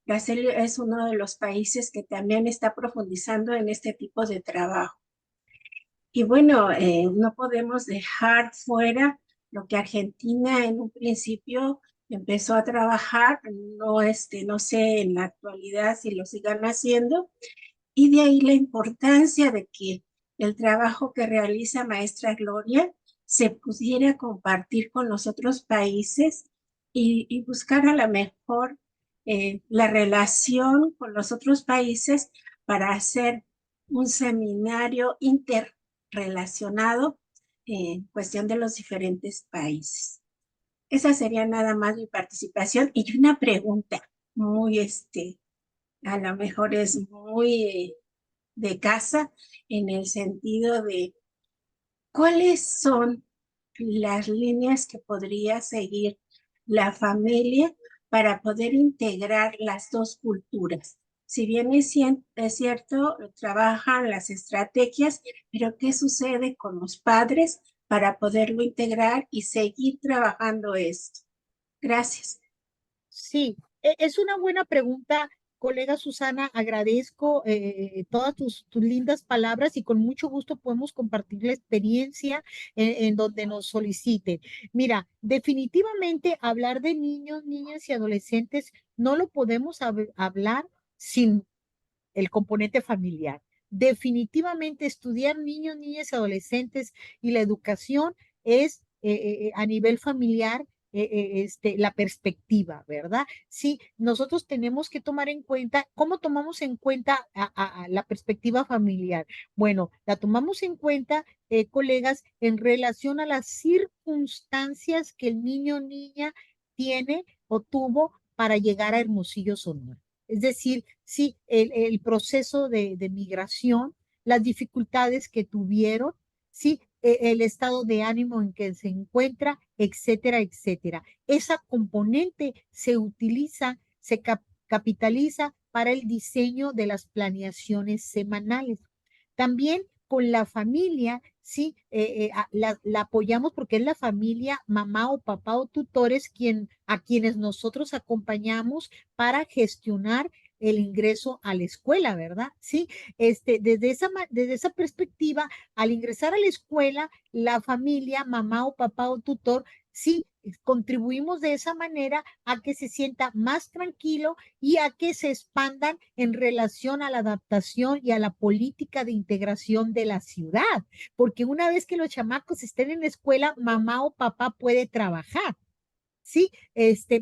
Brasil es uno de los países que también está profundizando en este tipo de trabajo. Y bueno, no podemos dejar fuera lo que Argentina en un principio empezó a trabajar, no sé en la actualidad si lo sigan haciendo, y de ahí la importancia de que el trabajo que realiza Maestra Gloria se pudiera compartir con los otros países y buscar a la mejor la relación con los otros países para hacer un seminario interrelacionado en cuestión de los diferentes países. Esa sería nada más mi participación y una pregunta muy, a lo mejor es muy de casa en el sentido de cuáles son las líneas que podría seguir la familia para poder integrar las dos culturas. Si bien es cierto, trabajan las estrategias, pero ¿qué sucede con los padres para poderlo integrar y seguir trabajando esto? Gracias. Sí, es una buena pregunta, colega Susana. Agradezco todas tus lindas palabras y con mucho gusto podemos compartir la experiencia en donde nos soliciten. Mira, definitivamente hablar de niños, niñas y adolescentes no lo podemos hablar sin el componente familiar. Definitivamente estudiar niños, niñas y adolescentes y la educación es a nivel familiar la perspectiva, ¿verdad? Sí, nosotros tenemos que tomar en cuenta, ¿cómo tomamos en cuenta a la perspectiva familiar? Bueno, la tomamos en cuenta, colegas, en relación a las circunstancias que el niño o niña tiene o tuvo para llegar a Hermosillo, Sonora. Es decir, sí, el proceso de migración, las dificultades que tuvieron, sí, el estado de ánimo en que se encuentra, etcétera, etcétera. Esa componente se utiliza, se capitaliza para el diseño de las planeaciones semanales. También con la familia, sí, la apoyamos porque es la familia, mamá o papá o tutores a quienes nosotros acompañamos para gestionar el ingreso a la escuela, ¿verdad? Sí, desde esa perspectiva, al ingresar a la escuela, la familia, mamá o papá o tutor, sí, contribuimos de esa manera a que se sienta más tranquilo y a que se expandan en relación a la adaptación y a la política de integración de la ciudad, porque una vez que los chamacos estén en la escuela, mamá o papá puede trabajar. Sí,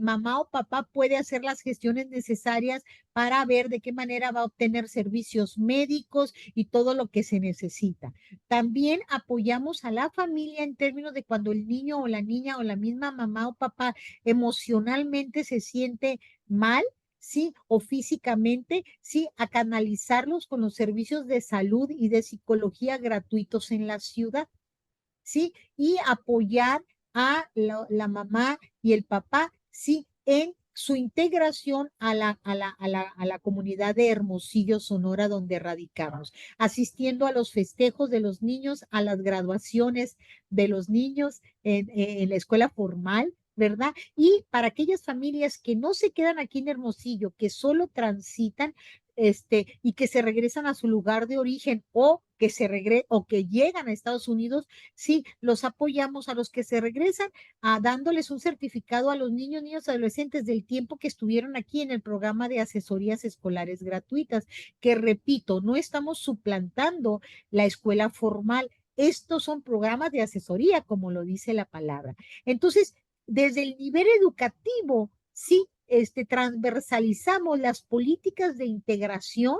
mamá o papá puede hacer las gestiones necesarias para ver de qué manera va a obtener servicios médicos y todo lo que se necesita. También apoyamos a la familia en términos de cuando el niño o la niña o la misma mamá o papá emocionalmente se siente mal, sí, o físicamente, sí, a canalizarlos con los servicios de salud y de psicología gratuitos en la ciudad, sí, y apoyar a la mamá y el papá, sí, en su integración a la comunidad de Hermosillo, Sonora, donde radicamos, asistiendo a los festejos de los niños, a las graduaciones de los niños en la escuela formal, ¿verdad? Y para aquellas familias que no se quedan aquí en Hermosillo, que solo transitan, y que se regresan a su lugar de origen o que llegan a Estados Unidos, sí, los apoyamos a los que se regresan, dándoles un certificado a los niños, niños, adolescentes del tiempo que estuvieron aquí en el programa de asesorías escolares gratuitas, que repito, no estamos suplantando la escuela formal. Estos son programas de asesoría, como lo dice la palabra. Entonces, desde el nivel educativo, sí, transversalizamos las políticas de integración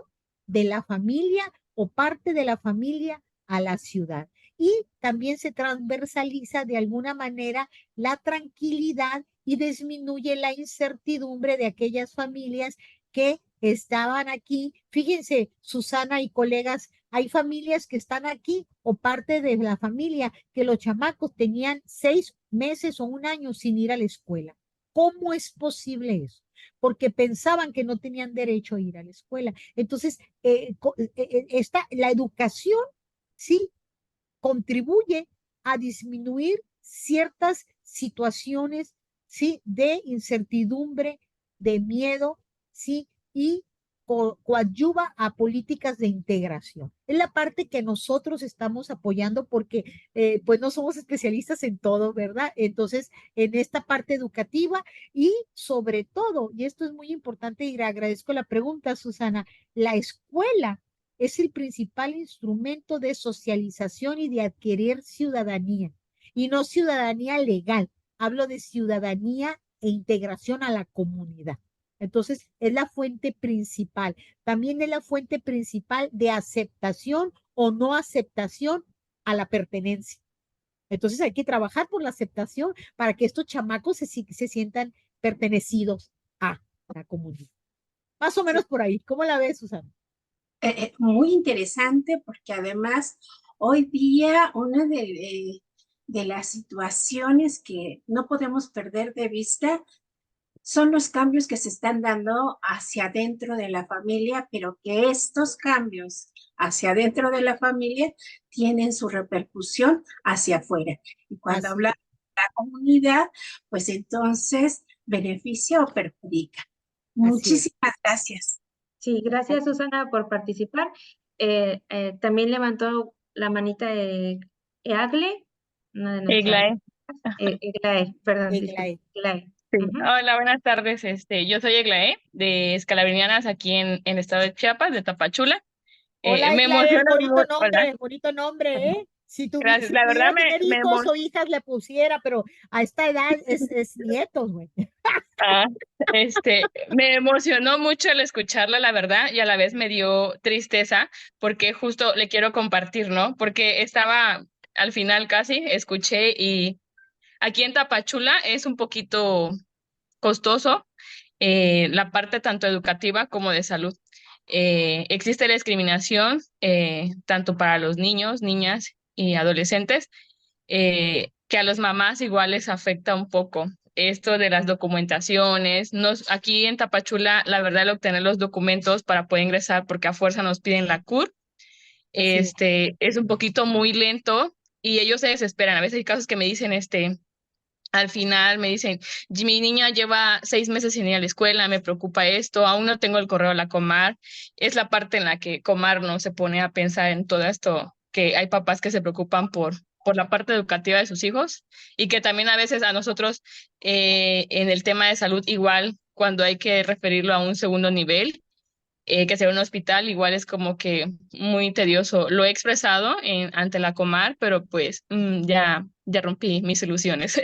de la familia o parte de la familia a la ciudad. Y también se transversaliza de alguna manera la tranquilidad y disminuye la incertidumbre de aquellas familias que estaban aquí. Fíjense, Susana y colegas, hay familias que están aquí o parte de la familia que los chamacos tenían 6 meses o un año sin ir a la escuela. ¿Cómo es posible eso? porque pensaban que no tenían derecho a ir a la escuela. Entonces, la educación, sí, contribuye a disminuir ciertas situaciones, ¿sí? De incertidumbre, de miedo, ¿sí? Y coadyuva a políticas de integración. Es la parte que nosotros estamos apoyando porque pues no somos especialistas en todo, ¿verdad? Entonces, en esta parte educativa y sobre todo, y esto es muy importante y le agradezco la pregunta, Susana, la escuela es el principal instrumento de socialización y de adquirir ciudadanía, y no ciudadanía legal, hablo de ciudadanía e integración a la comunidad. Entonces, es la fuente principal. También es la fuente principal de aceptación o no aceptación a la pertenencia. Entonces, hay que trabajar por la aceptación para que estos chamacos se sientan pertenecidos a la comunidad. Más o menos por ahí. ¿Cómo la ves, Susana? Muy interesante porque además hoy día una de las situaciones que no podemos perder de vista son los cambios que se están dando hacia adentro de la familia, pero que estos cambios hacia adentro de la familia tienen su repercusión hacia afuera. Y cuando hablamos de la comunidad, pues entonces beneficia o perjudica. Muchísimas gracias. Sí, gracias Susana por participar. También levantó la manita de Eagle, una de nuestras. Eglae, perdón, Eglae. Eglae. Sí. Hola, buenas tardes. Yo soy Eglae de Escalabrinianas aquí en el estado de Chiapas, de Tapachula. Hola, Me Eglae, emociona bonito nombre, ¿eh? Si Gracias. La pudiera verdad tener hijos o hijas le pusiera, pero a esta edad es nietos, güey. Me emocionó mucho el escucharla, la verdad, y a la vez me dio tristeza porque justo le quiero compartir, ¿no? Porque estaba al final casi, escuché y aquí en Tapachula es un poquito costoso la parte tanto educativa como de salud. Existe la discriminación tanto para los niños, niñas y adolescentes, que a las mamás igual les afecta un poco. Esto de las documentaciones, aquí en Tapachula, la verdad, el obtener los documentos para poder ingresar, porque a fuerza nos piden la CUR, es un poquito muy lento y ellos se desesperan. A veces hay casos que me dicen, al final me dicen, mi niña lleva 6 meses sin ir a la escuela, me preocupa esto, aún no tengo el correo a la Comar. Es la parte en la que Comar no se pone a pensar en todo esto, que hay papás que se preocupan por la parte educativa de sus hijos y que también a veces a nosotros en el tema de salud igual, cuando hay que referirlo a un segundo nivel, que sea un hospital, igual es como que muy tedioso. Lo he expresado ante la Comar, pero pues ya rompí mis ilusiones.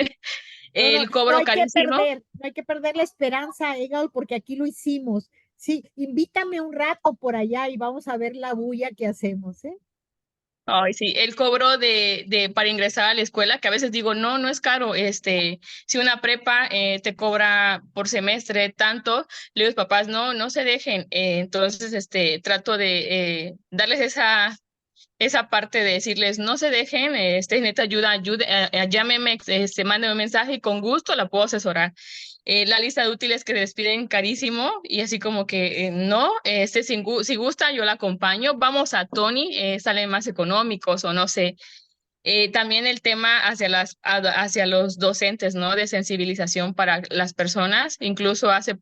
El cobro carísimo. No hay que perder la esperanza, Egal, porque aquí lo hicimos. Sí, invítame un rato por allá y vamos a ver la bulla que hacemos, ¿eh? Ay, sí, el cobro para ingresar a la escuela, que a veces digo, no es caro, si una prepa te cobra por semestre tanto, le digo a los papás, no se dejen, entonces, trato de darles esa parte de decirles, no se dejen, neta ayuda, llámeme, mándeme un mensaje y con gusto la puedo asesorar. La lista de útiles que les piden carísimo y así como que no, si gusta yo la acompaño, vamos a Tony, salen más económicos o no sé. También el tema hacia los docentes, ¿no? De sensibilización para las personas, incluso hace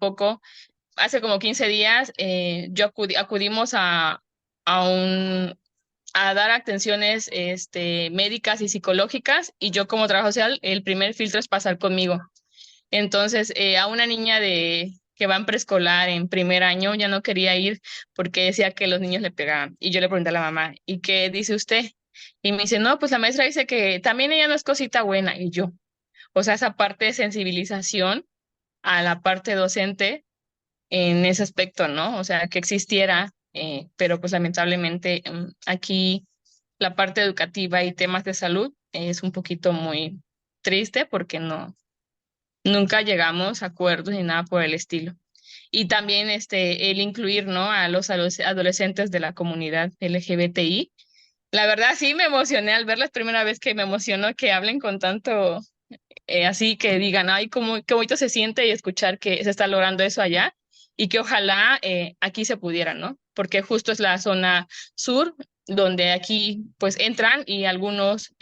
como 15 días, acudimos a dar atenciones médicas y psicológicas y yo como trabajo social, el primer filtro es pasar conmigo. Entonces, a una niña que va en preescolar en primer año ya no quería ir porque decía que los niños le pegaban. Y yo le pregunté a la mamá, ¿y qué dice usted? Y me dice, no, pues la maestra dice que también ella no es cosita buena. Y yo, o sea, esa parte de sensibilización a la parte docente en ese aspecto, ¿no? O sea, que existiera, pero pues lamentablemente aquí la parte educativa y temas de salud es un poquito muy triste porque nunca llegamos a acuerdos ni nada por el estilo. Y también el incluir, ¿no? A los adolescentes de la comunidad LGBTI. La verdad sí me emocioné al verla, es primera vez que me emociono que hablen con tanto así que digan, ay, cómo, qué bonito se siente y escuchar que se está logrando eso allá y que ojalá aquí se pudiera, ¿no? Porque justo es la zona sur donde aquí pues entran y algunos,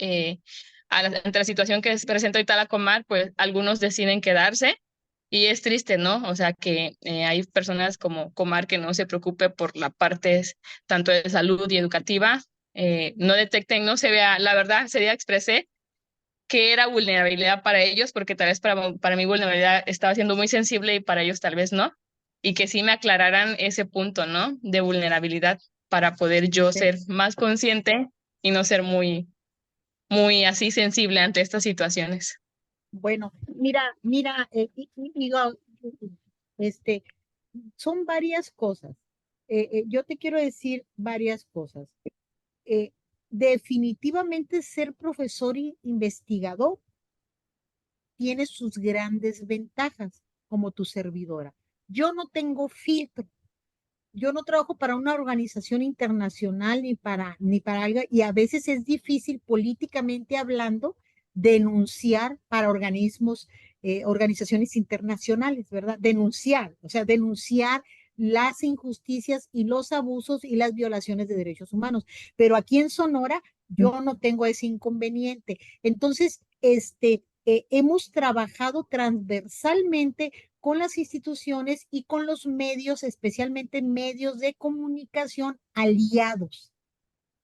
ante la situación que se presenta ahorita la Comar, pues algunos deciden quedarse y es triste, ¿no? O sea, que hay personas como Comar que no se preocupe por la parte tanto de salud y educativa, no detecten, no se vea, la verdad, sería expresé que era vulnerabilidad para ellos, porque tal vez para mí vulnerabilidad estaba siendo muy sensible y para ellos tal vez no, y que sí me aclararan ese punto, ¿no? De vulnerabilidad para poder yo ser más consciente y no ser muy así sensible ante estas situaciones. Bueno, mira, digo, este, son varias cosas. Yo te quiero decir varias cosas. Eh, definitivamente ser profesor e investigador tiene sus grandes ventajas, como tu servidora. Yo no tengo filtro. Yo no trabajo para una organización internacional ni para algo, y a veces es difícil políticamente hablando denunciar para organizaciones internacionales, ¿verdad? Denunciar, o sea, denunciar las injusticias y los abusos y las violaciones de derechos humanos. Pero aquí en Sonora yo no tengo ese inconveniente. Entonces, hemos trabajado transversalmente con las instituciones y con los medios, especialmente medios de comunicación aliados,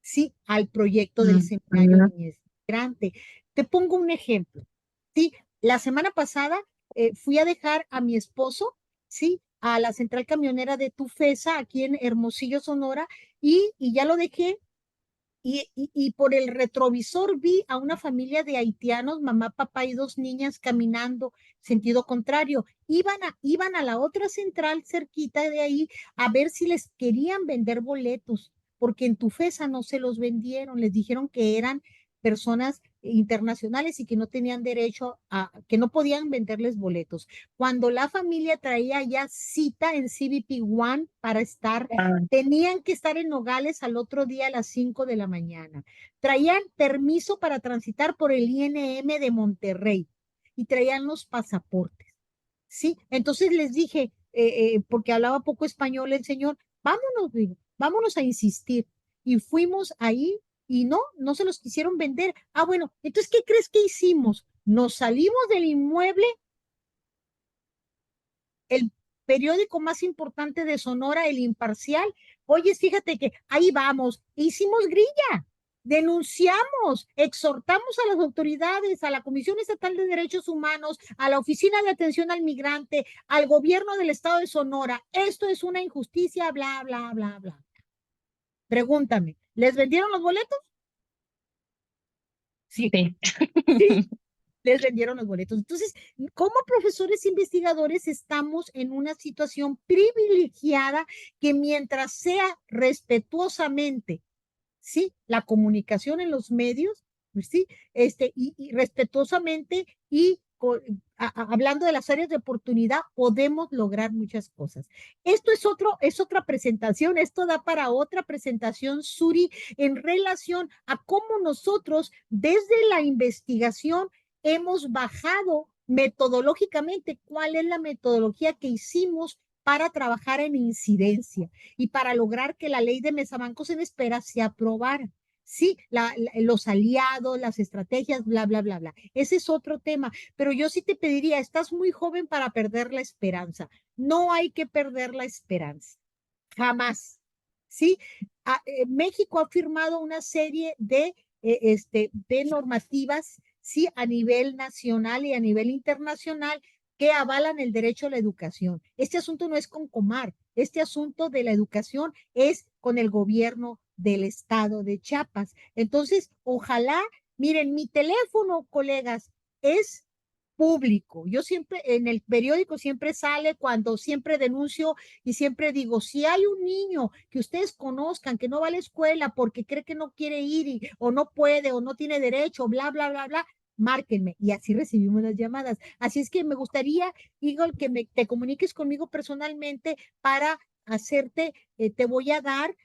¿sí? Al proyecto del Seminario Niñez Migrante. Te pongo un ejemplo, ¿sí? La semana pasada fui a dejar a mi esposo, ¿sí? A la central camionera de Tufesa, aquí en Hermosillo, Sonora, y ya lo dejé. Y por el retrovisor vi a una familia de haitianos, mamá, papá y dos niñas caminando sentido contrario. Iban a la otra central cerquita de ahí a ver si les querían vender boletos, porque en Tufesa no se los vendieron, les dijeron que eran personas internacionales y que no tenían derecho que no podían venderles boletos. Cuando la familia traía ya cita en CBP One para estar, tenían que estar en Nogales al otro día a las 5 de la mañana. Traían permiso para transitar por el INM de Monterrey y traían los pasaportes. Sí, entonces les dije, porque hablaba poco español el señor, vámonos, digo, vámonos a insistir. Y fuimos ahí y no se los quisieron vender. Ah, bueno, entonces, ¿qué crees que hicimos? Nos salimos del inmueble, el periódico más importante de Sonora, El Imparcial. Oye, fíjate que ahí vamos, hicimos grilla, denunciamos, exhortamos a las autoridades, a la Comisión Estatal de Derechos Humanos, a la Oficina de Atención al Migrante, al gobierno del estado de Sonora. Esto es una injusticia, bla, bla, bla, bla. Pregúntame, ¿les vendieron los boletos? Sí. Sí, les vendieron los boletos. Entonces, como profesores investigadores estamos en una situación privilegiada que mientras sea respetuosamente, ¿sí? La comunicación en los medios, pues, ¿sí? Y respetuosamente y hablando de las áreas de oportunidad, podemos lograr muchas cosas. Esto es otra presentación, esto da para otra presentación, Suri, en relación a cómo nosotros desde la investigación hemos bajado metodológicamente cuál es la metodología que hicimos para trabajar en incidencia y para lograr que la ley de mesabancos en espera se aprobara. Sí, los aliados, las estrategias, bla, bla, bla, bla. Ese es otro tema, pero yo sí te pediría, estás muy joven para perder la esperanza. No hay que perder la esperanza, jamás. Sí, México ha firmado una serie de normativas, sí, a nivel nacional y a nivel internacional que avalan el derecho a la educación. Este asunto no es con Comar, este asunto de la educación es con el gobierno del estado de Chiapas. Entonces, ojalá, miren, mi teléfono, colegas, es público. Yo siempre, en el periódico siempre sale cuando siempre denuncio y siempre digo, si hay un niño que ustedes conozcan que no va a la escuela porque cree que no quiere ir o no puede o no tiene derecho, bla, bla, bla, bla, márquenme. Y así recibimos las llamadas. Así es que me gustaría, Eagle, que te comuniques conmigo personalmente para hacerte, te voy a dar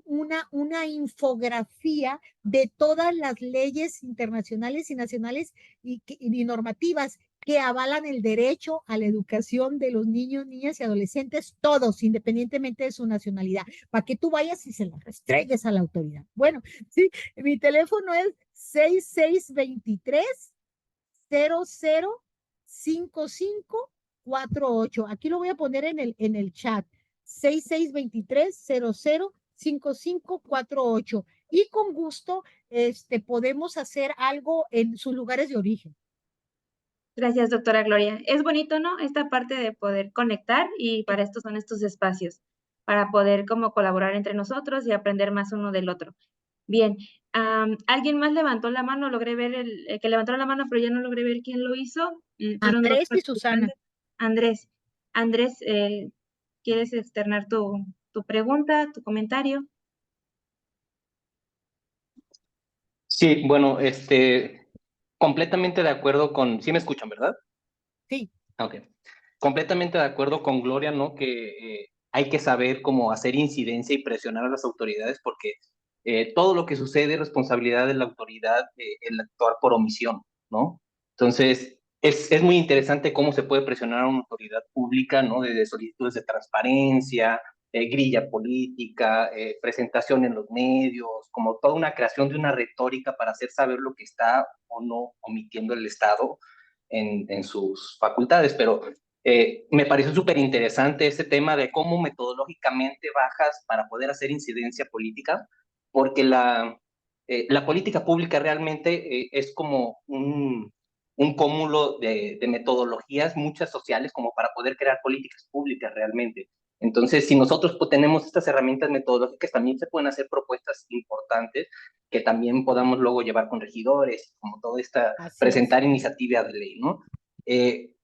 una infografía de todas las leyes internacionales y nacionales y normativas que avalan el derecho a la educación de los niños, niñas y adolescentes, todos, independientemente de su nacionalidad, para que tú vayas y se la restregues a la autoridad. Bueno, sí, mi teléfono es 6623-005548. Aquí lo voy a poner en el chat. 6623-005548. Y con gusto podemos hacer algo en sus lugares de origen. Gracias, doctora Gloria. Es bonito, ¿no? Esta parte de poder conectar y para esto son estos espacios, para poder como colaborar entre nosotros y aprender más uno del otro. Bien, alguien más levantó la mano, logré ver el que levantó la mano, pero ya no logré ver quién lo hizo. Fueron dos Andrés y Susana. participantes. Andrés, ¿quieres externar tu pregunta, tu comentario? Sí, bueno, completamente de acuerdo con, sí me escuchan, ¿verdad? Sí. Ok. Completamente de acuerdo con Gloria, ¿no? Que hay que saber cómo hacer incidencia y presionar a las autoridades porque todo lo que sucede es responsabilidad de la autoridad el actuar por omisión, ¿no? Entonces, es muy interesante cómo se puede presionar a una autoridad pública, ¿no? Desde solicitudes de transparencia, grilla política, presentación en los medios, como toda una creación de una retórica para hacer saber lo que está o no omitiendo el Estado en sus facultades, pero me pareció súper interesante este tema de cómo metodológicamente bajas para poder hacer incidencia política, porque la política pública realmente es como un cúmulo de metodologías, muchas sociales, como para poder crear políticas públicas realmente. Entonces, si nosotros tenemos estas herramientas metodológicas, también se pueden hacer propuestas importantes que también podamos luego llevar con regidores, como toda esta, presentar iniciativas de ley, ¿no?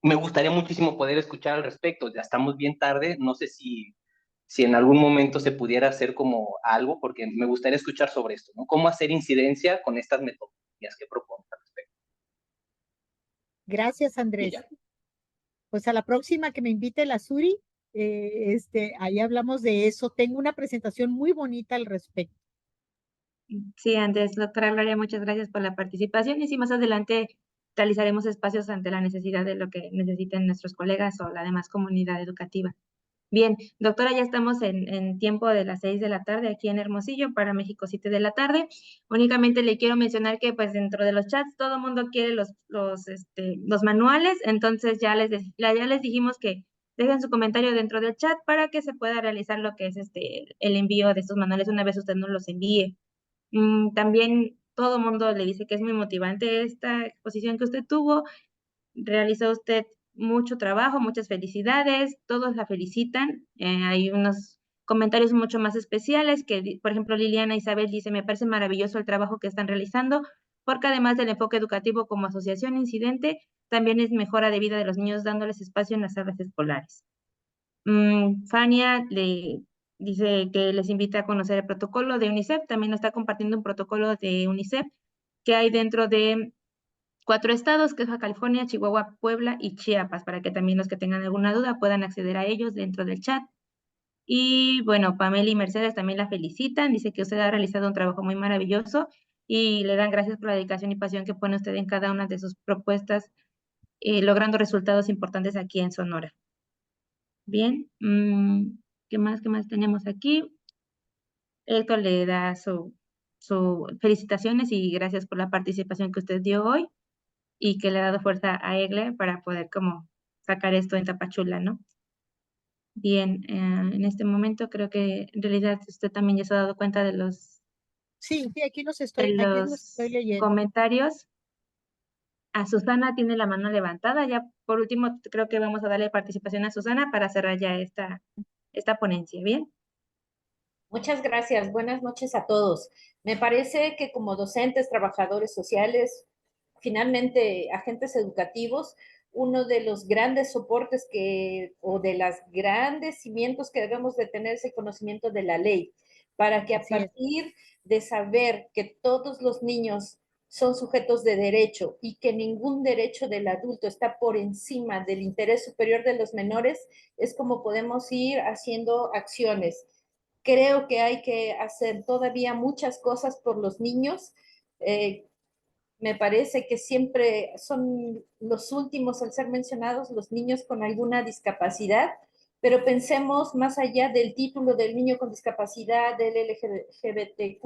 Me gustaría muchísimo poder escuchar al respecto, ya estamos bien tarde, no sé si en algún momento se pudiera hacer como algo, porque me gustaría escuchar sobre esto, ¿no? ¿Cómo hacer incidencia con estas metodologías que proponen al respecto? Gracias, Andrés. Pues a la próxima que me invite la Suri, ahí hablamos de eso. Tengo una presentación muy bonita al respecto. Sí, Andrés, doctora Gloria, muchas gracias por la participación y sí, más adelante realizaremos espacios ante la necesidad de lo que necesiten nuestros colegas o la demás comunidad educativa. Bien, doctora, ya estamos en tiempo de las 6 de la tarde aquí en Hermosillo, para México 7 de la tarde. Únicamente le quiero mencionar que pues dentro de los chats todo el mundo quiere los manuales, entonces ya les dijimos que dejen su comentario dentro del chat para que se pueda realizar lo que es el envío de estos manuales una vez usted nos los envíe. También todo el mundo le dice que es muy motivante esta exposición que usted tuvo. Realizó usted mucho trabajo, muchas felicidades, todos la felicitan. Hay unos comentarios mucho más especiales que, por ejemplo, Liliana Isabel dice, me parece maravilloso el trabajo que están realizando, porque además del enfoque educativo como asociación incidente, también es mejora de vida de los niños dándoles espacio en las aulas escolares. Fania le dice que les invita a conocer el protocolo de UNICEF, también nos está compartiendo un protocolo de UNICEF que hay dentro de 4 estados, que es California, Chihuahua, Puebla y Chiapas, para que también los que tengan alguna duda puedan acceder a ellos dentro del chat. Y bueno, Pamela y Mercedes también la felicitan, dice que usted ha realizado un trabajo muy maravilloso y le dan gracias por la dedicación y pasión que pone usted en cada una de sus propuestas, logrando resultados importantes aquí en Sonora. Bien, ¿qué más tenemos aquí? Héctor le da su felicitaciones y gracias por la participación que usted dio hoy y que le ha dado fuerza a Egle para poder como sacar esto en Tapachula, ¿no? Bien, en este momento creo que en realidad usted también ya se ha dado cuenta de los, Sí, aquí los estoy leyendo. Comentarios. A Susana tiene la mano levantada. Ya por último, creo que vamos a darle participación a Susana para cerrar ya esta ponencia, ¿bien? Muchas gracias. Buenas noches a todos. Me parece que como docentes, trabajadores sociales, finalmente agentes educativos, uno de los grandes soportes o de los grandes cimientos que debemos de tener es el conocimiento de la ley, para que a partir de saber que todos los niños son sujetos de derecho y que ningún derecho del adulto está por encima del interés superior de los menores, es como podemos ir haciendo acciones. Creo que hay que hacer todavía muchas cosas por los niños. Me parece que siempre son los últimos en ser mencionados, los niños con alguna discapacidad, pero pensemos más allá del título del niño con discapacidad, del LGBTQ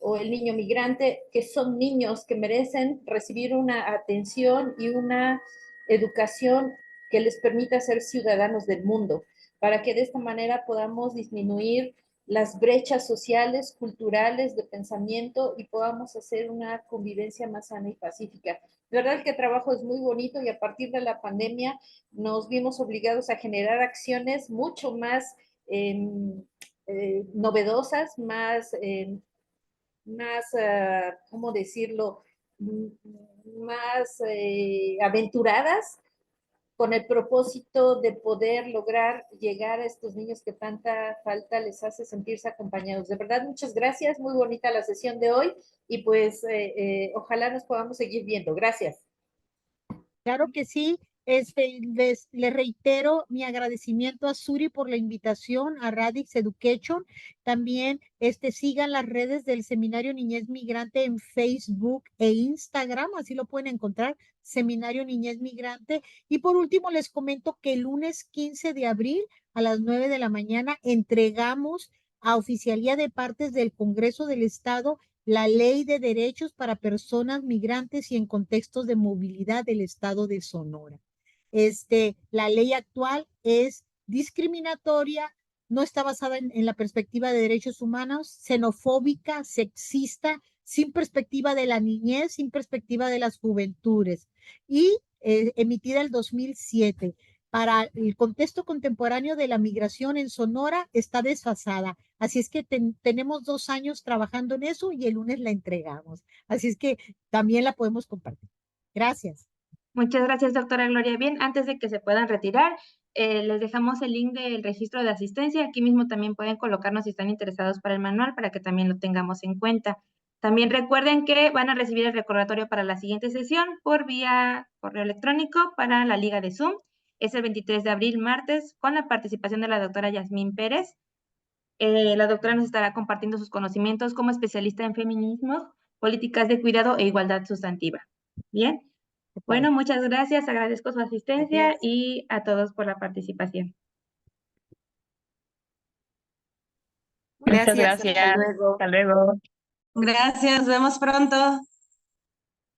o el niño migrante, que son niños que merecen recibir una atención y una educación que les permita ser ciudadanos del mundo, para que de esta manera podamos disminuir las brechas sociales, culturales, de pensamiento y podamos hacer una convivencia más sana y pacífica. De verdad que el trabajo es muy bonito y a partir de la pandemia nos vimos obligados a generar acciones mucho más novedosas, ¿cómo decirlo? Más aventuradas, con el propósito de poder lograr llegar a estos niños que tanta falta les hace sentirse acompañados. De verdad, muchas gracias, muy bonita la sesión de hoy y pues ojalá nos podamos seguir viendo. Gracias. Claro que sí. Les reitero mi agradecimiento a Suri por la invitación, a Radix Education. También sigan las redes del Seminario Niñez Migrante en Facebook e Instagram, así lo pueden encontrar, Seminario Niñez Migrante. Y por último, les comento que el lunes 15 de abril a las 9 de la mañana entregamos a Oficialía de Partes del Congreso del Estado la Ley de Derechos para Personas Migrantes y en Contextos de Movilidad del Estado de Sonora. La ley actual es discriminatoria, no está basada en la perspectiva de derechos humanos, xenofóbica, sexista, sin perspectiva de la niñez, sin perspectiva de las juventudes, y emitida el 2007. Para el contexto contemporáneo de la migración en Sonora está desfasada. Así es que tenemos 2 años trabajando en eso y el lunes la entregamos. Así es que también la podemos compartir. Gracias. Muchas gracias, doctora Gloria. Bien, antes de que se puedan retirar, les dejamos el link del registro de asistencia. Aquí mismo también pueden colocarnos si están interesados para el manual para que también lo tengamos en cuenta. También recuerden que van a recibir el recordatorio para la siguiente sesión por vía correo electrónico para la liga de Zoom. Es el 23 de abril, martes, con la participación de la doctora Yasmín Pérez. La doctora nos estará compartiendo sus conocimientos como especialista en feminismos, políticas de cuidado e igualdad sustantiva. Bien. Bueno, muchas gracias, agradezco su asistencia y a todos por la participación. Muchas Gracias, gracias. hasta luego. Hasta luego. Gracias, nos vemos pronto.